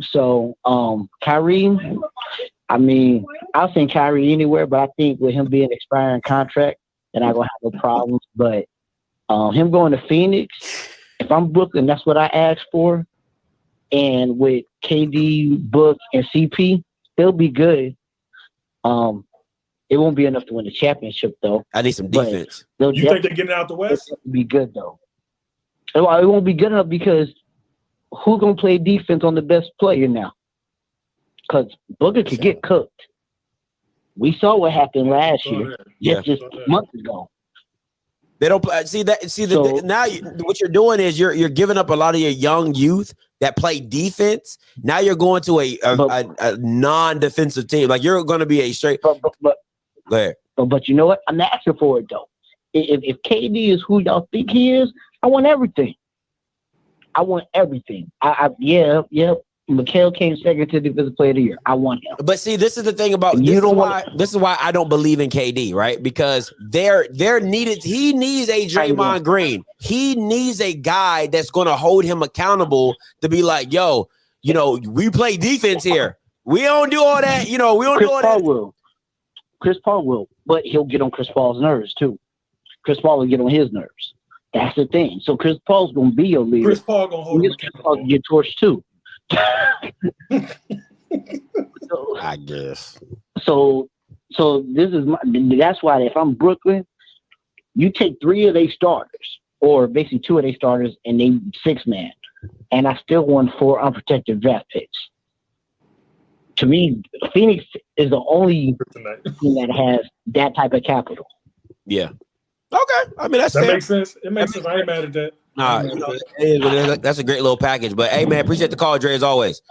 So, Kyrie, I'll send Kyrie anywhere, but I think with him being expiring contract, they're not going to have no problems. But him going to Phoenix, if I'm Brooklyn, that's what I asked for. And with KD, Book, and CP, they'll be good. It won't be enough to win the championship, though. I need some defense. You think they're getting out the West? It'll be good, though. It won't be good enough because who's going to play defense on the best player now? Because Booker could get cooked. We saw what happened last year. Just months ago. They don't see that. Now what you're doing is you're giving up a lot of your young youth that play defense. Now you're going to a non-defensive team. Like you're going to be a straight. But go ahead. But you know what? I'm asking for it though. If KD is who y'all think he is, I want everything. Mikal came second to Defensive Player of the Year. I want him. But see, this is the thing about this is why I don't believe in KD, right? Because they're needed. He needs a Draymond Green. He needs a guy that's going to hold him accountable to be like, yo, we play defense here. We don't do all that. We don't do all that. Chris Paul will, but he'll get on Chris Paul's nerves too. Chris Paul will get on his nerves. That's the thing. So Chris Paul's going to be your leader. Chris Paul going to hold him accountable. Get torched too. I guess. So this is that's why if I'm Brooklyn, you take 3 of their starters, or basically 2 of their starters, and they 6-man, and I still want 4 unprotected draft picks. To me, Phoenix is the only team that has that type of capital. Yeah. Okay. That's that fair. makes sense. It makes sense. I ain't mad at that. Nah, that's a great little package. But hey, man, appreciate the call, Dre, as always.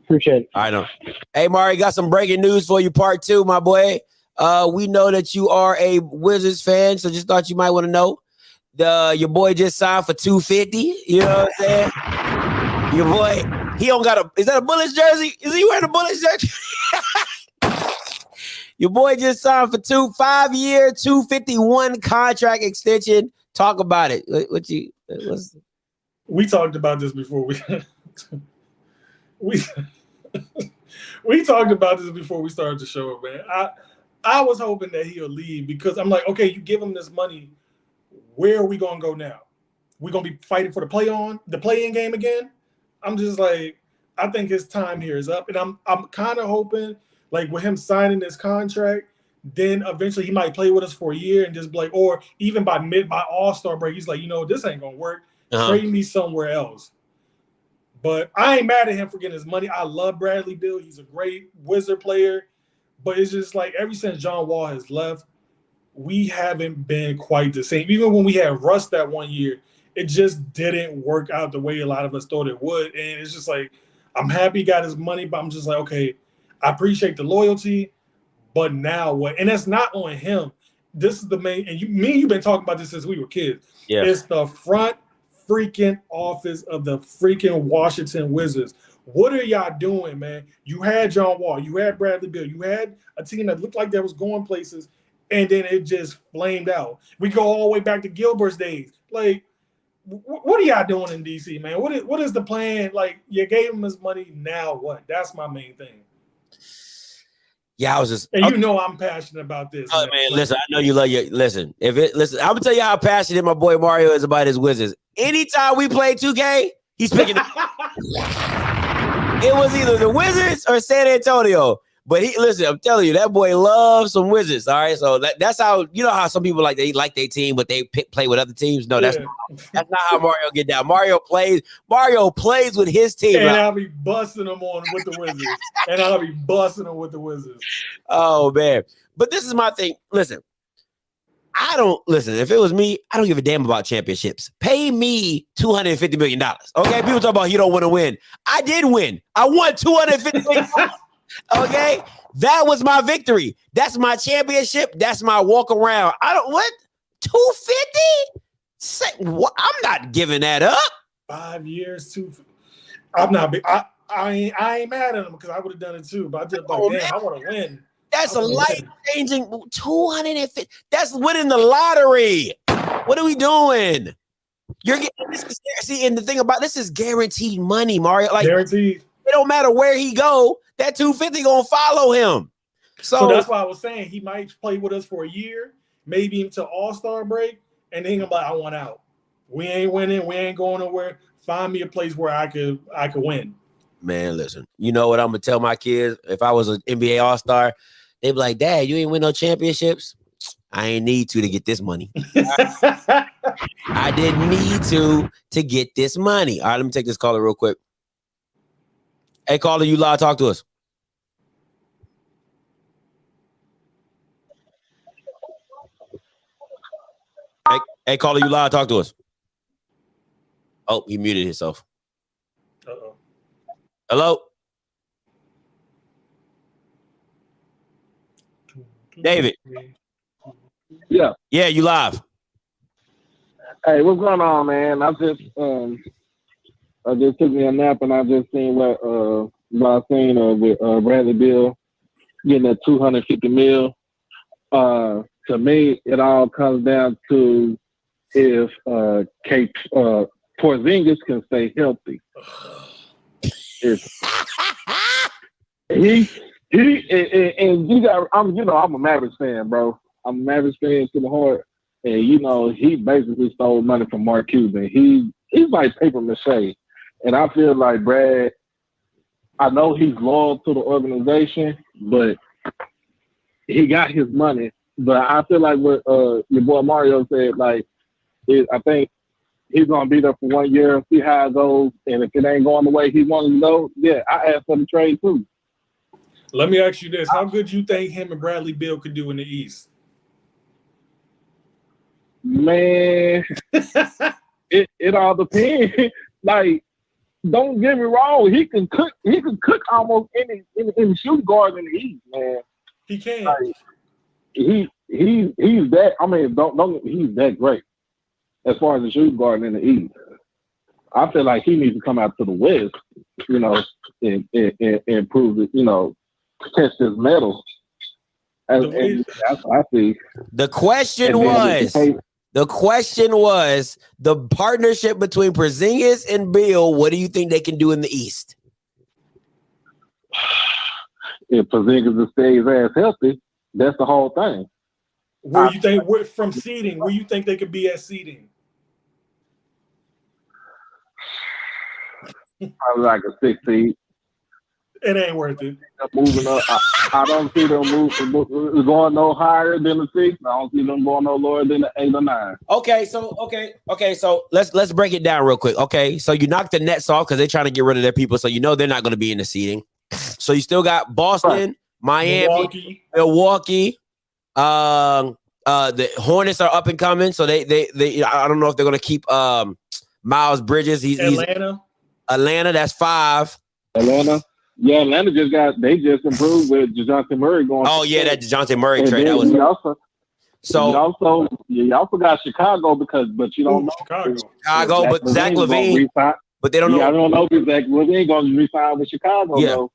Appreciate it. I know. Hey, Mari, got some breaking news for you, part 2, my boy. We know that you are a Wizards fan, so just thought you might want to know. Your boy just signed for $250. You know what I'm saying? Your boy, he don't got is that a Bullets jersey? Is he wearing a Bullets jersey? Your boy just signed for 5-year, $251 contract extension. Talk about it. We talked about this before. We talked about this before we started the show, man. I was hoping that he'll leave because I'm like, okay, you give him this money. Where are we gonna go now? We're gonna be fighting for the play-in game again. I'm just like, I think his time here is up, and I'm kind of hoping, like, with him signing this contract, then eventually he might play with us for a year and just be like, or even by All-Star break, he's like, this ain't gonna work. Trade me somewhere else. But I ain't mad at him for getting his money. I love Bradley Beal. He's a great Wizard player. But it's just like ever since John Wall has left, we haven't been quite the same. Even when we had Russ that one year, it just didn't work out the way a lot of us thought it would. And it's just like, I'm happy he got his money, but I'm just like, okay, I appreciate the loyalty, but now what? And that's not on him. This is the main, and you've been talking about this since we were kids. Yeah. It's the front freaking office of the freaking Washington Wizards. What are y'all doing, man? You had John Wall, you had Bradley Beal, you had a team that looked like that was going places, and then it just flamed out. We go all the way back to Gilbert's days. Like, what are y'all doing in DC, man? What is the plan? Like, you gave him his money, now what? That's my main thing. Yeah, I was just. And I'm passionate about this. Oh, man, listen, I know you love your. Listen, I'm gonna tell you how passionate my boy Mario is about his Wizards. Anytime we play 2K, he's picking. It was either the Wizards or San Antonio. But listen, I'm telling you, that boy loves some Wizards. All right, so that's how how some people they like their team, but they play with other teams. No, that's not how Mario get down. Mario plays with his team. And I'll be busting them with the Wizards. Oh man, but this is my thing. Listen, if it was me, I don't give a damn about championships. Pay me $250 million. Okay, people talk about you don't want to win. I did win. I won $250 million. Okay, that was my victory. That's my championship. That's my walk around. $250? I'm not giving that up. 5 years, I'm not big. I ain't mad at him because I would have done it too. But I just I want to win. That's a life-changing $250. That's winning the lottery. What are we doing? You're getting this. See, and the thing about this is guaranteed money, Mario. Like guaranteed. It don't matter where he go. That $250 gonna follow him. So that's why I was saying he might play with us for a year, maybe until All-Star break, and then he'll be like, I want out. We ain't winning. We ain't going nowhere. Find me a place where I could win. Man, listen. You know what I'm gonna tell my kids? If I was an NBA All-Star, they'd be like, Dad, you ain't win no championships. I ain't need to get this money. I didn't need to get this money. All right, let me take this caller real quick. Hey, caller, you live? Talk to us. Hey, caller, you live? Talk to us. Oh, he muted himself. Uh-oh. Hello? David. Yeah. Yeah, you live. Hey, what's going on, man? I just took me a nap and I just seen what I seen with Bradley Beal getting that $250 million. To me, it all comes down to if Porzingis can stay healthy. And you got, I'm a Mavericks fan, bro. I'm a Mavericks fan to the heart, and he basically stole money from Mark Cuban. He's like paper mache, and I feel like Brad. I know he's loyal to the organization, but he got his money. But I feel like what your boy Mario said, I think he's gonna be there for 1 year, see how it goes, and if it ain't going the way he wanted to go, yeah, I asked for the trade too. Let me ask you this: how good do you think him and Bradley Beal could do in the East? Man, it all depends. Like, don't get me wrong, he can cook almost any shooting guard in the East, man. He can. Like, he's that. I mean, don't he's that great as far as the shooting guard in the East. I feel like he needs to come out to the West, and prove it, test his mettle. And that's what I see. The question was the partnership between Porzingis and Beal. What do you think they can do in the East? If Porzingis stays as healthy, that's the whole thing. Where you think from seeding? Where you think they could be at seeding? Probably like a 6 seed. It ain't worth it. Moving up, I don't see them going no higher than the 6. I don't see them going no lower than the 8 or 9. Okay, so let's break it down real quick. Okay, so you knock the Nets off because they're trying to get rid of their people, so they're not going to be in the seeding. So you still got Boston, Miami, Milwaukee. The Hornets are up and coming, so they I don't know if they're going to keep Miles Bridges. He's Atlanta. That's 5. Atlanta. Yeah, Atlanta just improved with DeJounte Murray going. Oh yeah, that DeJounte Murray trade. That was you also got Chicago but you don't know Chicago, but Zach LaVine. But they don't know. I don't know if Zach LaVine going to resign with Chicago. Yeah. Though.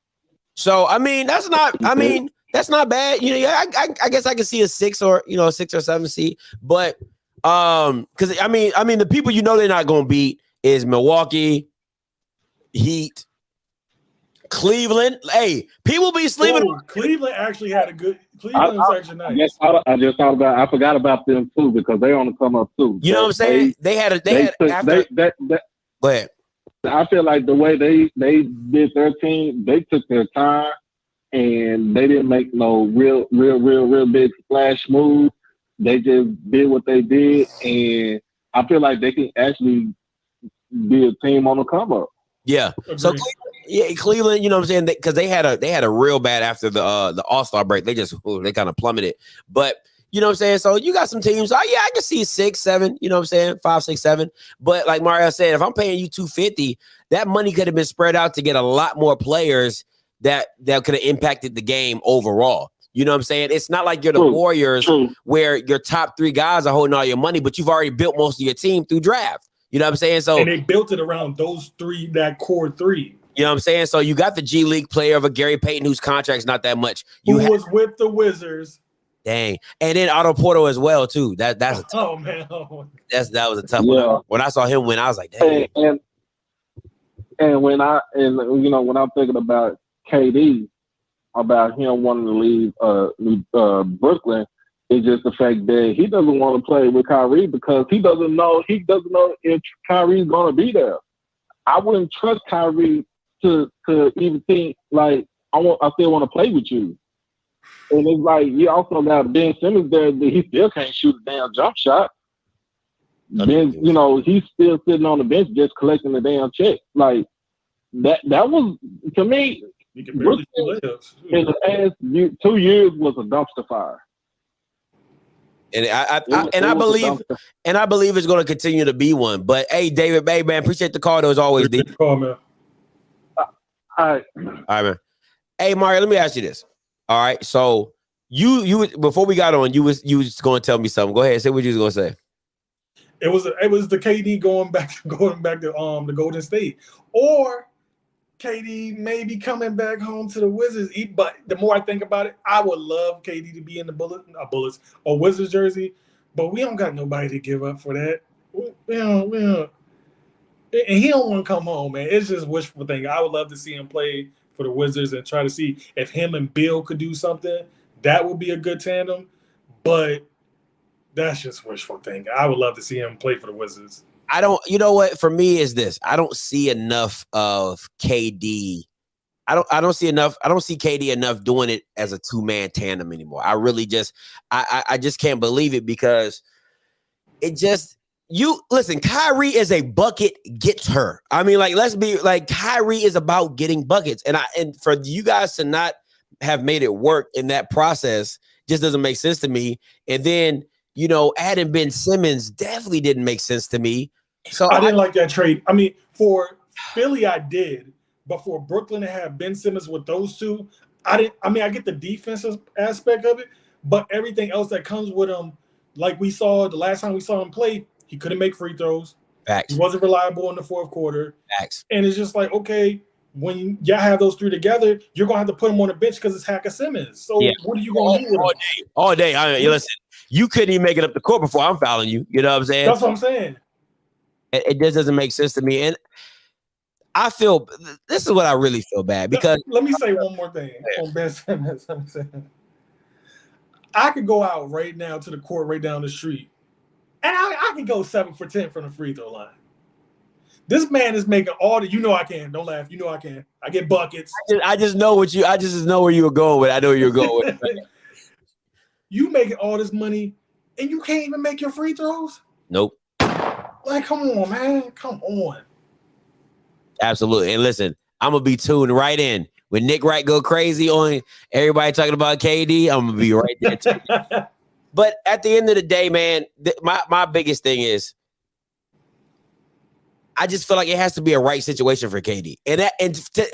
So I mean, that's not bad. I guess I can see a 6 or 6 or 7 seed, but because I mean the people they're not going to beat is Milwaukee, Heat. Cleveland, hey, people be sleeping. Cleveland actually had a good. Cleveland was actually nice. I just thought about. I forgot about them too because they on the come up too. You know what I'm saying? Go ahead. I feel like the way they did their team, they took their time and they didn't make no real big splash moves. They just did what they did, and I feel like they can actually be a team on the come up. Yeah. So Cleveland, you know what I'm saying? Because they had a real bad after the All-Star break. They kind of plummeted. But you know what I'm saying? So you got some teams. Oh yeah, I can see 6, 7, you know what I'm saying? 5, 6, 7. But like Mario said, if I'm paying you $250, that money could have been spread out to get a lot more players that could have impacted the game overall. You know what I'm saying? It's not like you're the Warriors where your top 3 guys are holding all your money, but you've already built most of your team through draft. You know what I'm saying? So and they built it around those 3, that core 3. You know what I'm saying? So you got the G League player of a Gary Payton whose contract's not that much. Who was with the Wizards. Dang. And then Otto Porter as well, too. That's a tough, man. That was a tough one. When I saw him win, I was like, dang. And when I'm thinking about KD, about him wanting to leave Brooklyn, it's just the fact that he doesn't want to play with Kyrie because he doesn't know if Kyrie's gonna be there. I wouldn't trust Kyrie to even think like I still want to play with you. And it's like you also got Ben Simmons there that he still can't shoot a damn jump shot. Then he's still sitting on the bench just collecting the damn check. Like that was to me. He can barely play us. In the past 2 years was a dumpster fire. And I believe it's going to continue to be one. But hey, David, man, appreciate the call. As always, D. Call, man. All right, man. Hey, Mario, let me ask you this. All right, so you before we got on, you was going to tell me something. Go ahead, say what you was going to say. It was the KD going back to the Golden State, or KD maybe coming back home to the Wizards. But the more I think about it, I would love KD to be in the Bullets or Wizards jersey. But we don't got nobody to give up for that. We don't. And he don't want to come home, man. It's just wishful thinking. I would love to see him play for the Wizards and try to see if him and Beal could do something. That would be a good tandem. But that's just wishful thinking. I would love to see him play for the Wizards. You know what? For me is this. I don't see enough of KD. I don't see KD enough doing it as a 2-man tandem anymore. I really just can't believe it because listen, Kyrie is a bucket getter. I mean, like, let's be like, Kyrie is about getting buckets. And for you guys to not have made it work in that process just doesn't make sense to me. And then, adding Ben Simmons definitely didn't make sense to me. So I didn't like that trade. I mean, for Philly, I did, but for Brooklyn to have Ben Simmons with those two, I didn't. I mean, I get the defensive aspect of it, but everything else that comes with him, like we saw the last time we saw him play, he couldn't make free throws. Facts. He wasn't reliable in the fourth quarter. Facts. And it's just like, okay, when y'all have those three together, you're gonna have to put him on the bench because it's Hacker Simmons. So what are you gonna do with him? All day. I mean, listen, you couldn't even make it up the court before I'm fouling you. You know what I'm saying? That's what I'm saying. It just doesn't make sense to me. And I feel this is what I really feel bad because let me say one more thing on Ben Simmons. I could go out right now to the court right down the street, and I can go 7 for 10 from the free throw line. This man is making all the. You know I can. Don't laugh. You know I can. I get buckets. I just know what you. I just know where you were going with. I know where you're going with. You making all this money, and you can't even make your free throws. Nope. Like, come on, man. Come on. Absolutely. And listen, I'm gonna be tuned right in. When Nick Wright go crazy on everybody talking about KD, I'm gonna be right there too. But at the end of the day, man, my biggest thing is I just feel like it has to be a right situation for KD.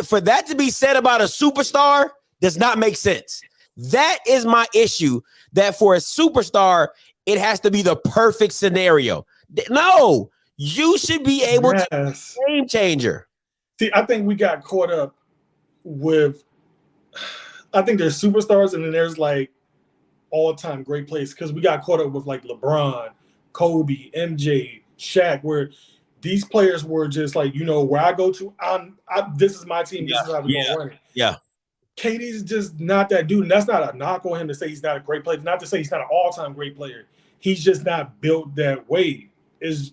For that to be said about a superstar does not make sense. That is my issue, that for a superstar, it has to be the perfect scenario. No, you should be able to be a game changer. See, I think we got caught up with, I think there's superstars and then there's like all-time great players because we got caught up with like LeBron, Kobe, MJ, Shaq, where these players were just like, you know, where I go to, this is my team, this is how we're going to run it. Yeah. KD's just not that dude, and that's not a knock on him to say he's not a great player, not to say he's not an all-time great player. He's just not built that way. It's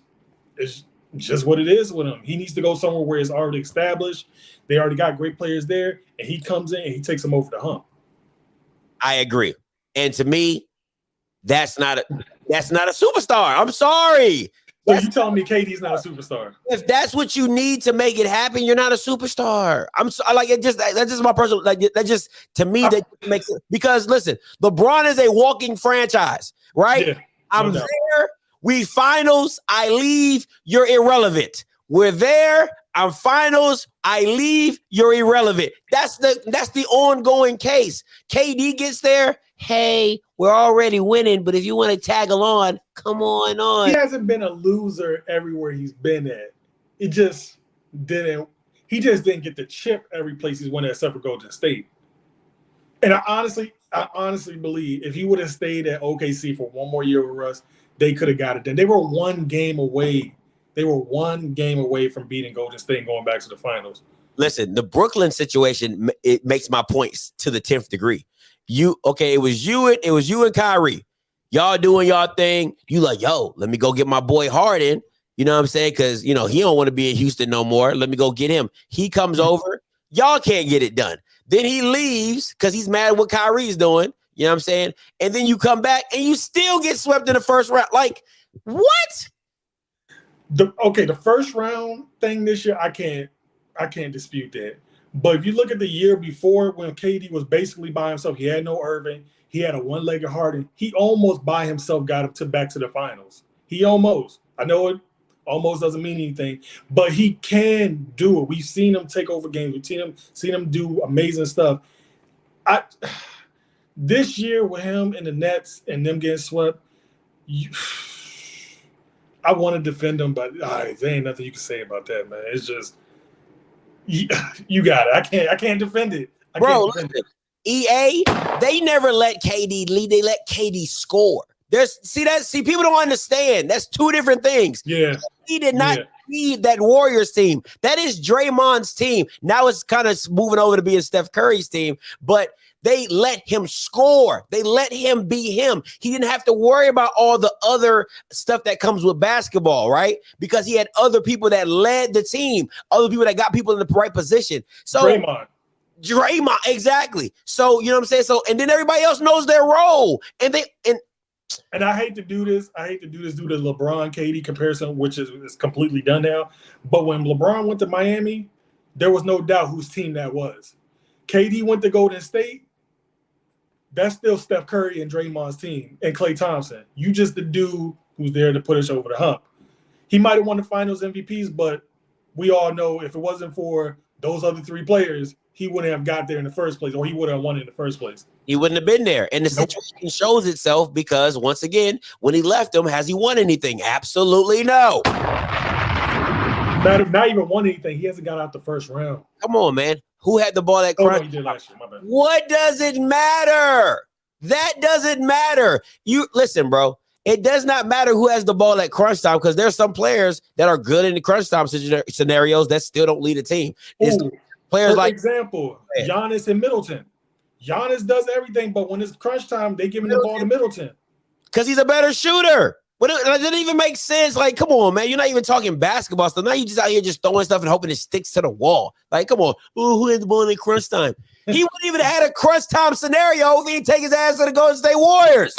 just what it is with him. He needs to go somewhere where it's already established. They already got great players there, and he comes in and he takes them over the hump. I agree. And to me, that's not a superstar. I'm sorry. So you telling me KD's not a superstar? If that's what you need to make it happen, you're not a superstar. Like it. That's just my personal. Like that just to me that makes it, because listen, LeBron is a walking franchise, right? Yeah, I'm there. We finals. I leave. You're irrelevant. We're there. I'm finals. I leave. You're irrelevant. That's the ongoing case. KD gets there. Hey, we're already winning, but if you want to tag along, come on. He hasn't been a loser everywhere he's been at. He just didn't get the chip every place he's won except for Golden State. And I honestly believe if he would have stayed at OKC for one more year with Russ, they could have got it done. They were one game away. From beating Golden State and going back to the finals. Listen, the Brooklyn situation, it makes my points to the 10th degree. It was you and Kyrie. Y'all doing y'all thing. You like, yo, let me go get my boy Harden. You know what I'm saying? Because, you know, he don't want to be in Houston no more. Let me go get him. He comes over. Y'all can't get it done. Then he leaves because he's mad at what Kyrie's doing. You know what I'm saying? And then you come back and you still get swept in the first round. Like, what? The first round thing this year, I can't dispute that. But if you look at the year before when KD was basically by himself, he had no Irving, he had a one-legged Harden. He almost by himself got him back to the finals. He almost. I know it almost doesn't mean anything, but he can do it. We've seen him take over games. We've seen him do amazing stuff. This year with him and the Nets and them getting swept, I want to defend him, but there ain't nothing you can say about that, man. It's just you got it. I can't defend it. EA, they never let KD lead. They let KD score. People don't understand. That's two different things. Yeah. He did not lead that Warriors team. That is Draymond's team. Now it's kind of moving over to being Steph Curry's team, but they let him score. They let him be him. He didn't have to worry about all the other stuff that comes with basketball, right? Because he had other people that led the team, other people that got people in the right position. So Draymond, exactly. So, you know what I'm saying? So, and then everybody else knows their role. And I hate to do this. Due to LeBron KD comparison, which is completely done now. But when LeBron went to Miami, there was no doubt whose team that was. KD went to Golden State. That's still Steph Curry and Draymond's team and Klay Thompson. You just the dude who's there to put us over the hump. he might have won the Finals MVPs, but we all know if it wasn't for those other 3 players, he wouldn't have got there in the first place, or he would have won in the first place. He wouldn't have been there. And the situation shows itself because, once again, when he left them, has he won anything? Absolutely no. Not even won anything. He hasn't got out the first round. Come on, man. Who had the ball at Oh, no, crunch? he did last year. My bad. What does it matter? That doesn't matter. You listen, bro. It does not matter who has the ball at crunch time because there's some players that are good in the crunch time scenarios that still don't lead a team. It's players For like example, Giannis and Middleton. Giannis does everything, but when it's crunch time, they give him the ball to Middleton because he's a better shooter. But it doesn't even make sense. Like, come on, man. You're not even talking basketball stuff. Now you just out here just throwing stuff and hoping it sticks to the wall. Like, come on. Ooh, who had the ball in crunch time? He wouldn't even have had a crunch time scenario if he'd take his ass to the Golden State Warriors.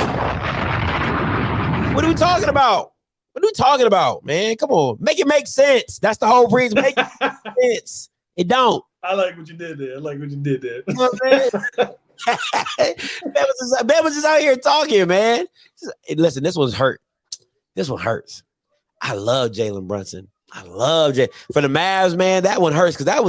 What are we talking about? What are we talking about, man? Come on. Make it make sense. That's the whole reason. Make it make sense. It don't. I like what you did there. You know what I'm saying? Ben was just out here talking, man. Listen, this one's hurt. This one hurts. I love Jalen Brunson. I love Jay. For the Mavs, man, that one hurts because that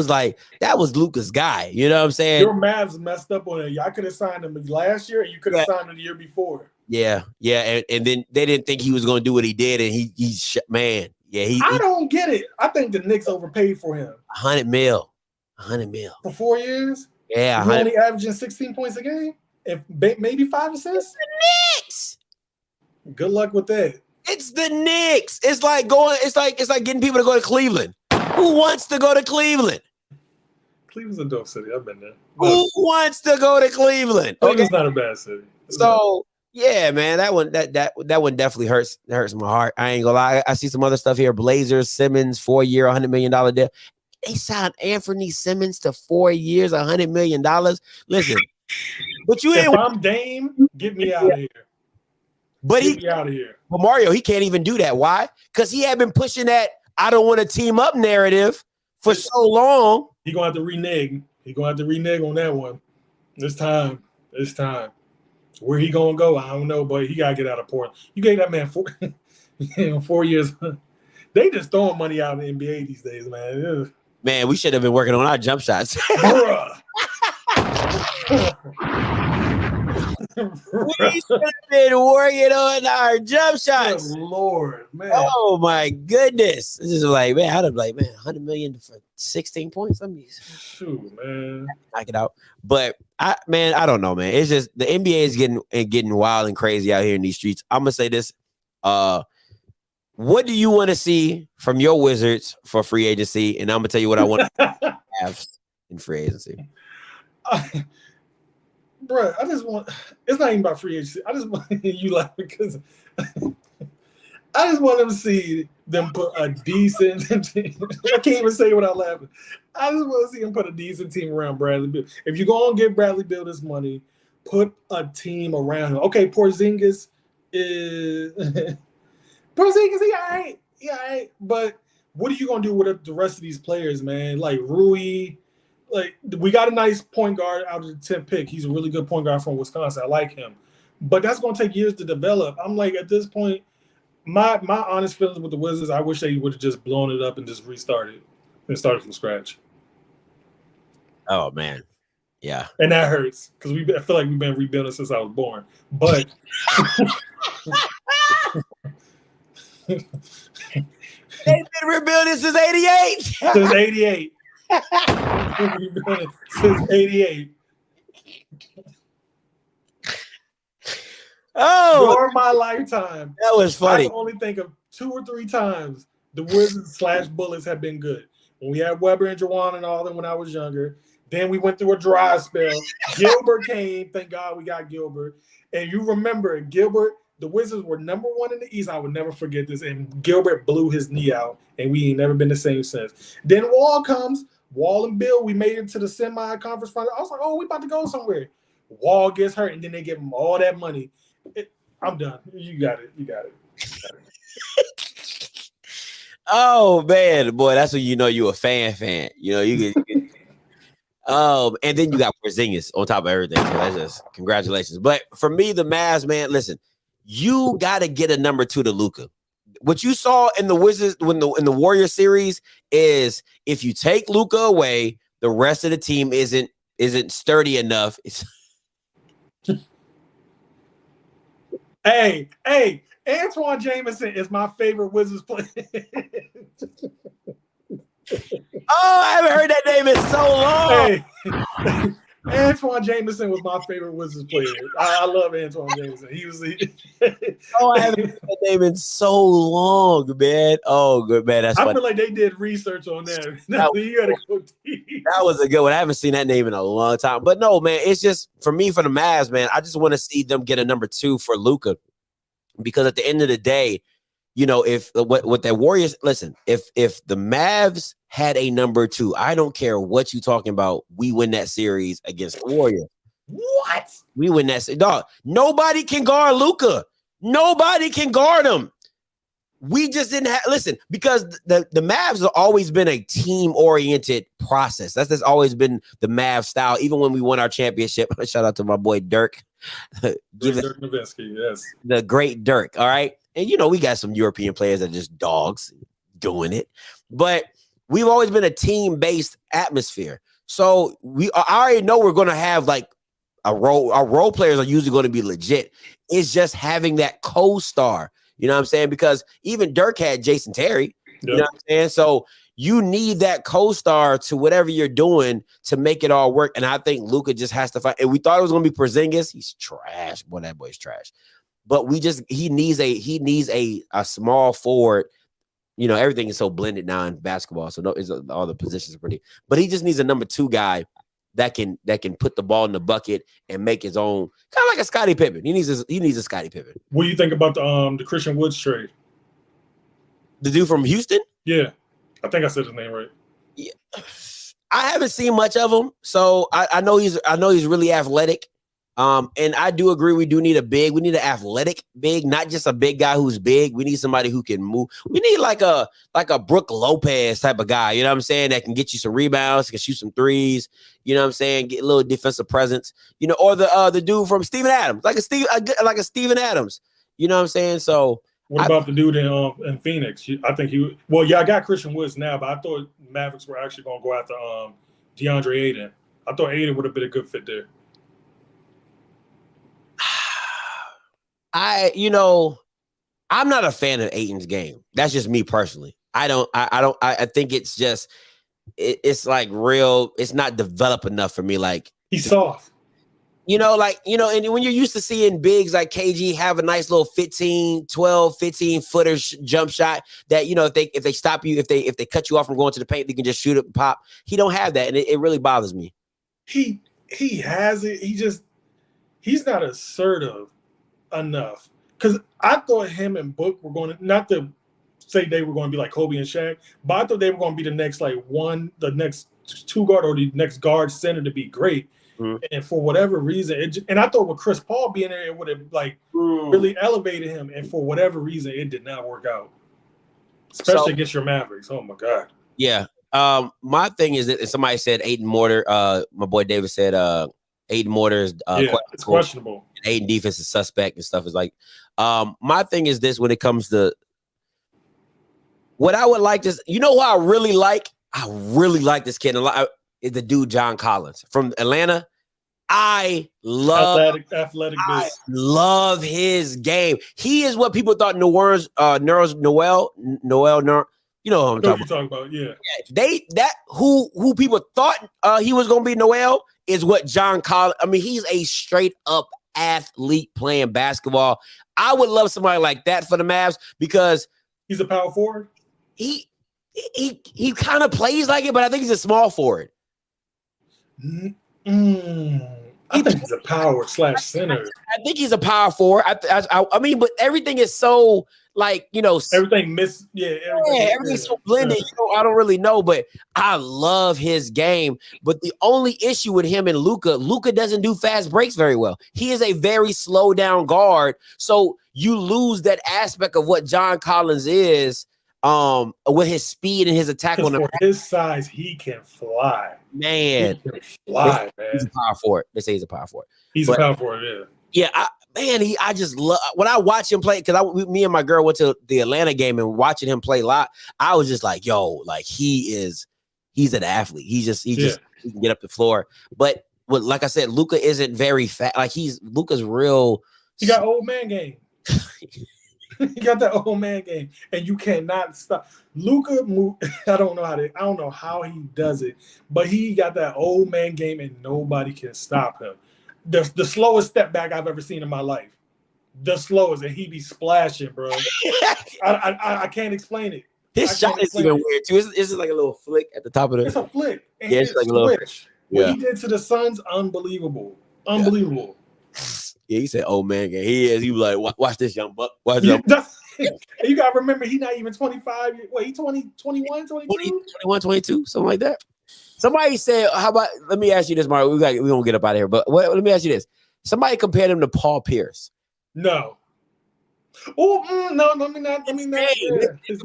was Luka's guy. You know what I'm saying? Your Mavs messed up on it. Y'all could have signed him last year, and you could have signed him the year before. Yeah. And then they didn't think he was going to do what he did, and he's man. Yeah, I don't get it. I think the Knicks overpaid for him. $100 million for 4 years. Yeah, he's only averaging 16 points a game, and maybe 5 assists. The Knicks. Good luck with that. It's the Knicks. It's like getting people to go to Cleveland. Who wants to go to Cleveland? Cleveland's a dope city. I've been there. Who wants to go to Cleveland? Cleveland's not a bad city. So yeah, man, that one definitely hurts. It hurts my heart. I ain't gonna lie. I see some other stuff here. Blazers, Simmons, 4-year, $100 million deal. They signed Anthony Simmons to 4 years, $100 million. Listen, but you ain't. If I'm Dame, get me out of here. But get me out of here. But Mario, he can't even do that. Why? Because he had been pushing that I don't want to team up narrative for so long. He's gonna have to renege. He's gonna have to renege on that one. It's time. Where he gonna go? I don't know, but he gotta get out of Portland. You gave that man 4 years. They just throwing money out in the NBA these days, man. Ugh. Man, we should have been working on our jump shots. Bruh. We should have been working on our jump shots. Good Lord, man. Oh my goodness. This is like, man, I'd have like, man, $100 million for 16 points. Shoot, man. Knock it out. But I don't know, man. It's just the NBA is getting wild and crazy out here in these streets. I'm gonna say this. What do you want to see from your Wizards for free agency? And I'm gonna tell you what I want to have in free agency. Bro, I just want. It's not even about free agency. I just want you laugh because I just want them to see them put a decent. I can't even say it without laughing. I just want to see them put a decent team around Bradley Beal. If you're gonna give Bradley Beal this money, put a team around him. Okay, Porzingis is Porzingis. He all right. But what are you gonna do with the rest of these players, man? Like Rui. Like, we got a nice point guard out of the 10th pick. He's a really good point guard from Wisconsin. I like him. But that's going to take years to develop. I'm like, at this point, my honest feelings with the Wizards, I wish they would have just blown it up and just restarted and started from scratch. Oh, man. Yeah. And that hurts because I feel like we've been rebuilding since I was born. But they've been rebuilding since 88. Since 88. Since 88. Oh, during my lifetime, that was funny. I can only think of 2 or 3 times the Wizards / Bullets have been good. When we had Weber and Juwan and all them when I was younger. Then we went through a dry spell. Gilbert came. Thank God we got Gilbert. And you remember Gilbert, the Wizards were number 1 in the East. I would never forget this. And Gilbert blew his knee out, and we ain't never been the same since. Then Wall comes. Wall and Bill, we made it to the semi-conference final. I was like, oh, we about to go somewhere. Wall gets hurt, and then they give him all that money. I'm done. You got it. Oh, man. Boy, that's when you know you a fan. You know, you get and then you got Porzingis on top of everything. So that's just congratulations. But for me, the Mavs, man, listen, you got to get a number 2 to Luka. what you saw in the Wizards in the Warrior series is if you take Luka away, the rest of the team isn't sturdy enough. Hey, Antoine Jameson is my favorite Wizards player. Oh, I haven't heard that name in so long. Hey, Antoine Jameson was my favorite Wizards player. I love Antoine Jameson. Oh, I haven't heard that name in so long, man. Oh, good, man. That's I funny. feel like they did research on that. You gotta go deep. That was a good one. I haven't seen that name in a long time. But no, man, it's just for me, for the Mavs, man, I just want to see them get a number 2 for Luka. Because at the end of the day, you know, if what that Warriors, listen, if the Mavs had a number 2, I don't care what you're talking about, we win that series against the Warriors. What? We win that series. Dog, nobody can guard Luka. Nobody can guard him. We just didn't have, listen, because the Mavs have always been a team-oriented process. That's always been the Mavs style. Even when we won our championship, shout out to my boy Dirk. Dirk Nowitzki, yes. The great Dirk, all right? And, you know, we got some European players that are just dogs doing it. But we've always been a team-based atmosphere. So I already know we're going to have, like, our role players are usually going to be legit. It's just having that co-star. You know what I'm saying? Because even Dirk had Jason Terry. Yep. You know what I'm saying? So you need that co-star to whatever you're doing to make it all work. And I think Luka just has to find. And we thought it was going to be Porzingis. He's trash. Boy, that boy's trash. But he needs a small forward. You know, everything is so blended now in basketball. So all the positions are pretty. But he just needs a number 2 guy that can put the ball in the bucket and make his own, kind of like a Scottie Pippen. He needs a Scottie Pippen. What do you think about the Christian Woods trade? The dude from Houston? Yeah, I think I said his name right. Yeah, I haven't seen much of him, so I know he's really athletic. And I do agree we do need a big. We need an athletic big, not just a big guy who's big. We need somebody who can move. We need like a Brook Lopez type of guy, you know what I'm saying, that can get you some rebounds, can shoot some threes, you know what I'm saying, get a little defensive presence, you know, or the dude from Steven Adams, like a Steven Adams, you know what I'm saying? So what about the dude in Phoenix? I think I got Christian Woods now, but I thought Mavericks were actually going to go after DeAndre Ayton. I thought Ayton would have been a good fit there. I'm not a fan of Ayton's game. That's just me personally. I think it's just, it's like real, it's not developed enough for me. Like, he's soft. You know, and when you're used to seeing bigs like KG have a nice little 15 footer jump shot that, you know, if they stop you, if they cut you off from going to the paint, they can just shoot it and pop. He don't have that. And it really bothers me. He has it. He's not assertive enough, because I thought him and Book were going to, not to say they were going to be like Kobe and Shaq, but I thought they were going to be the next the next 2 guard or the next guard center to be great. Mm-hmm. And for whatever reason, and I thought with Chris Paul being there, it would have really elevated him. And for whatever reason, it did not work out, especially against your Mavericks. Oh my God. Yeah. My thing is that somebody said Ayton Mortar. My boy David said Ayton Mortar is it's questionable. Ayton defense is suspect and stuff. Is like, my thing is this: when it comes to what I would like this, you know, who I really like this kid a lot is the dude John Collins from Atlanta. I love his game. He is what people thought Noel. You know who I'm talking about. Yeah. Who people thought he was gonna be Noel is what John Collins. I mean, he's a straight up athlete playing basketball. I would love somebody like that for the Mavs because he's a power forward. He kind of plays like it, but I think he's a small forward. I think he's a power / center. I think he's a power forward. I mean, but everything is so like, you know, everything's so blended. You know, I don't really know, but I love his game. But the only issue with him and Luka doesn't do fast breaks very well. He is a very slow down guard, so you lose that aspect of what John Collins is. With his speed and his attack on for his size, he can fly. Man, he can fly, man. He's a power forward. They say he's a power forward. He's a power forward, yeah. Yeah, man, I just love when I watch him play, because me and my girl went to the Atlanta game and watching him play live, I was just like, yo, like he's an athlete. He can get up the floor. But like I said, Luka isn't very fat. Like Luka's real. He got old man game. He got that old man game, and you cannot stop. Luka, I don't know how he does it, but he got that old man game, and nobody can stop him. The slowest step back I've ever seen in my life. The slowest, and he be splashing, bro. I can't explain it. His shot is even weird too. It's just like a little flick at the top of It's a flick. And it's like a little switch. What he did to the Suns, unbelievable. Unbelievable. Yeah, he said, "Oh man, he was like, watch this young buck. Watch young buck." You gotta remember, he's not even 25. What, he 21, 22? 21, 22, something like that. Somebody said, "How about?" Let me ask you this, Mario. We gonna get up out of here, but let me ask you this: somebody compared him to Paul Pierce. No. Oh no! Let me not. His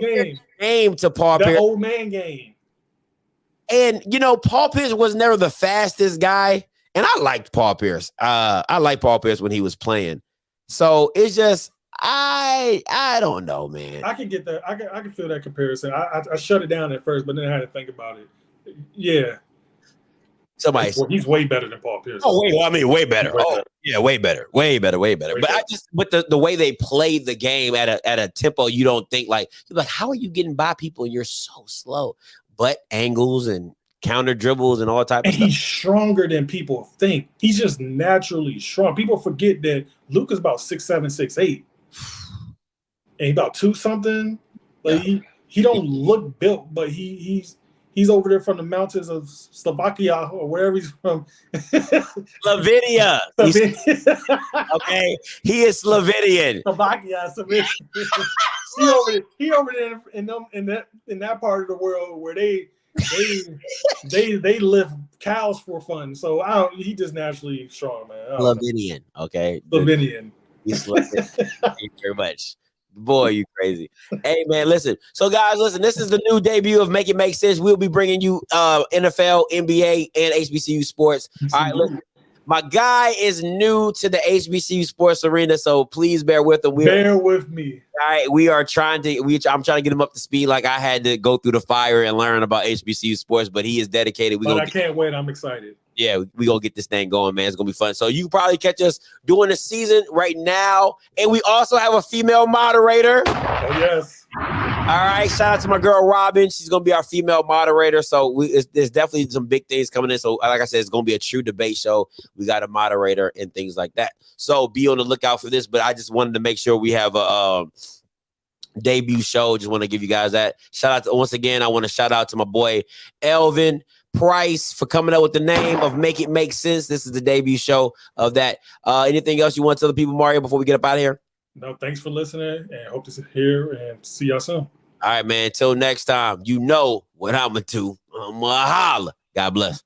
game to Paul Pierce, old man game. And Paul Pierce was never the fastest guy. And I liked Paul Pierce. I liked Paul Pierce when he was playing. So it's just I don't know, man. I can get that. I can feel that comparison. I shut it down at first, but then I had to think about it. Yeah. He's way better than Paul Pierce. Oh, way better. Yeah, way better. But the way they played the game at a tempo, you don't think you're like, how are you getting by people and you're so slow? But angles and counter dribbles and all types of stuff. And he's stronger than people think. He's just naturally strong. People forget that Luka's about 6'7", 6'8". And he's about 2 something. He don't look built, but he's over there from the mountains of Slovakia or wherever he's from. Slovenia. Okay. He is Slovenian. Slovakia. he over there in that part of the world where they lift cows for fun. So he just naturally strong, man. Slovenian, okay. Slovenian. He's Slovenian. Thank you very much. Boy, you crazy. Hey, man, listen. So, guys, this is the new debut of Make It Make Sense. We'll be bringing you NFL, NBA, and HBCU sports. All right, listen. My guy is new to the HBCU sports arena, so please bear with him. Bear with me. All right, we are trying to. I'm trying to get him up to speed. Like I had to go through the fire and learn about HBCU sports, but he is dedicated. I can't wait. I'm excited. Yeah, we gonna get this thing going, man. It's gonna be fun. So you can probably catch us doing the season right now, and we also have a female moderator. Oh yes. All right, shout out to my girl Robin. She's gonna be our female moderator. So there's definitely some big things coming in. So like I said, it's gonna be a true debate show. We got a moderator and things like that. So be on the lookout for this. But I just wanted to make sure we have a debut show. Just want to give you guys that shout out. Once again, I want to shout out to my boy Elvin Price for coming up with the name of Make It Make Sense. This is the debut show of that. Anything else you want to tell the people, Mario, before we get up out of here? No, thanks for listening, and hope to see here and see y'all soon. All right, man. Until next time, you know what I'm going to do. I'm going to holla. God bless.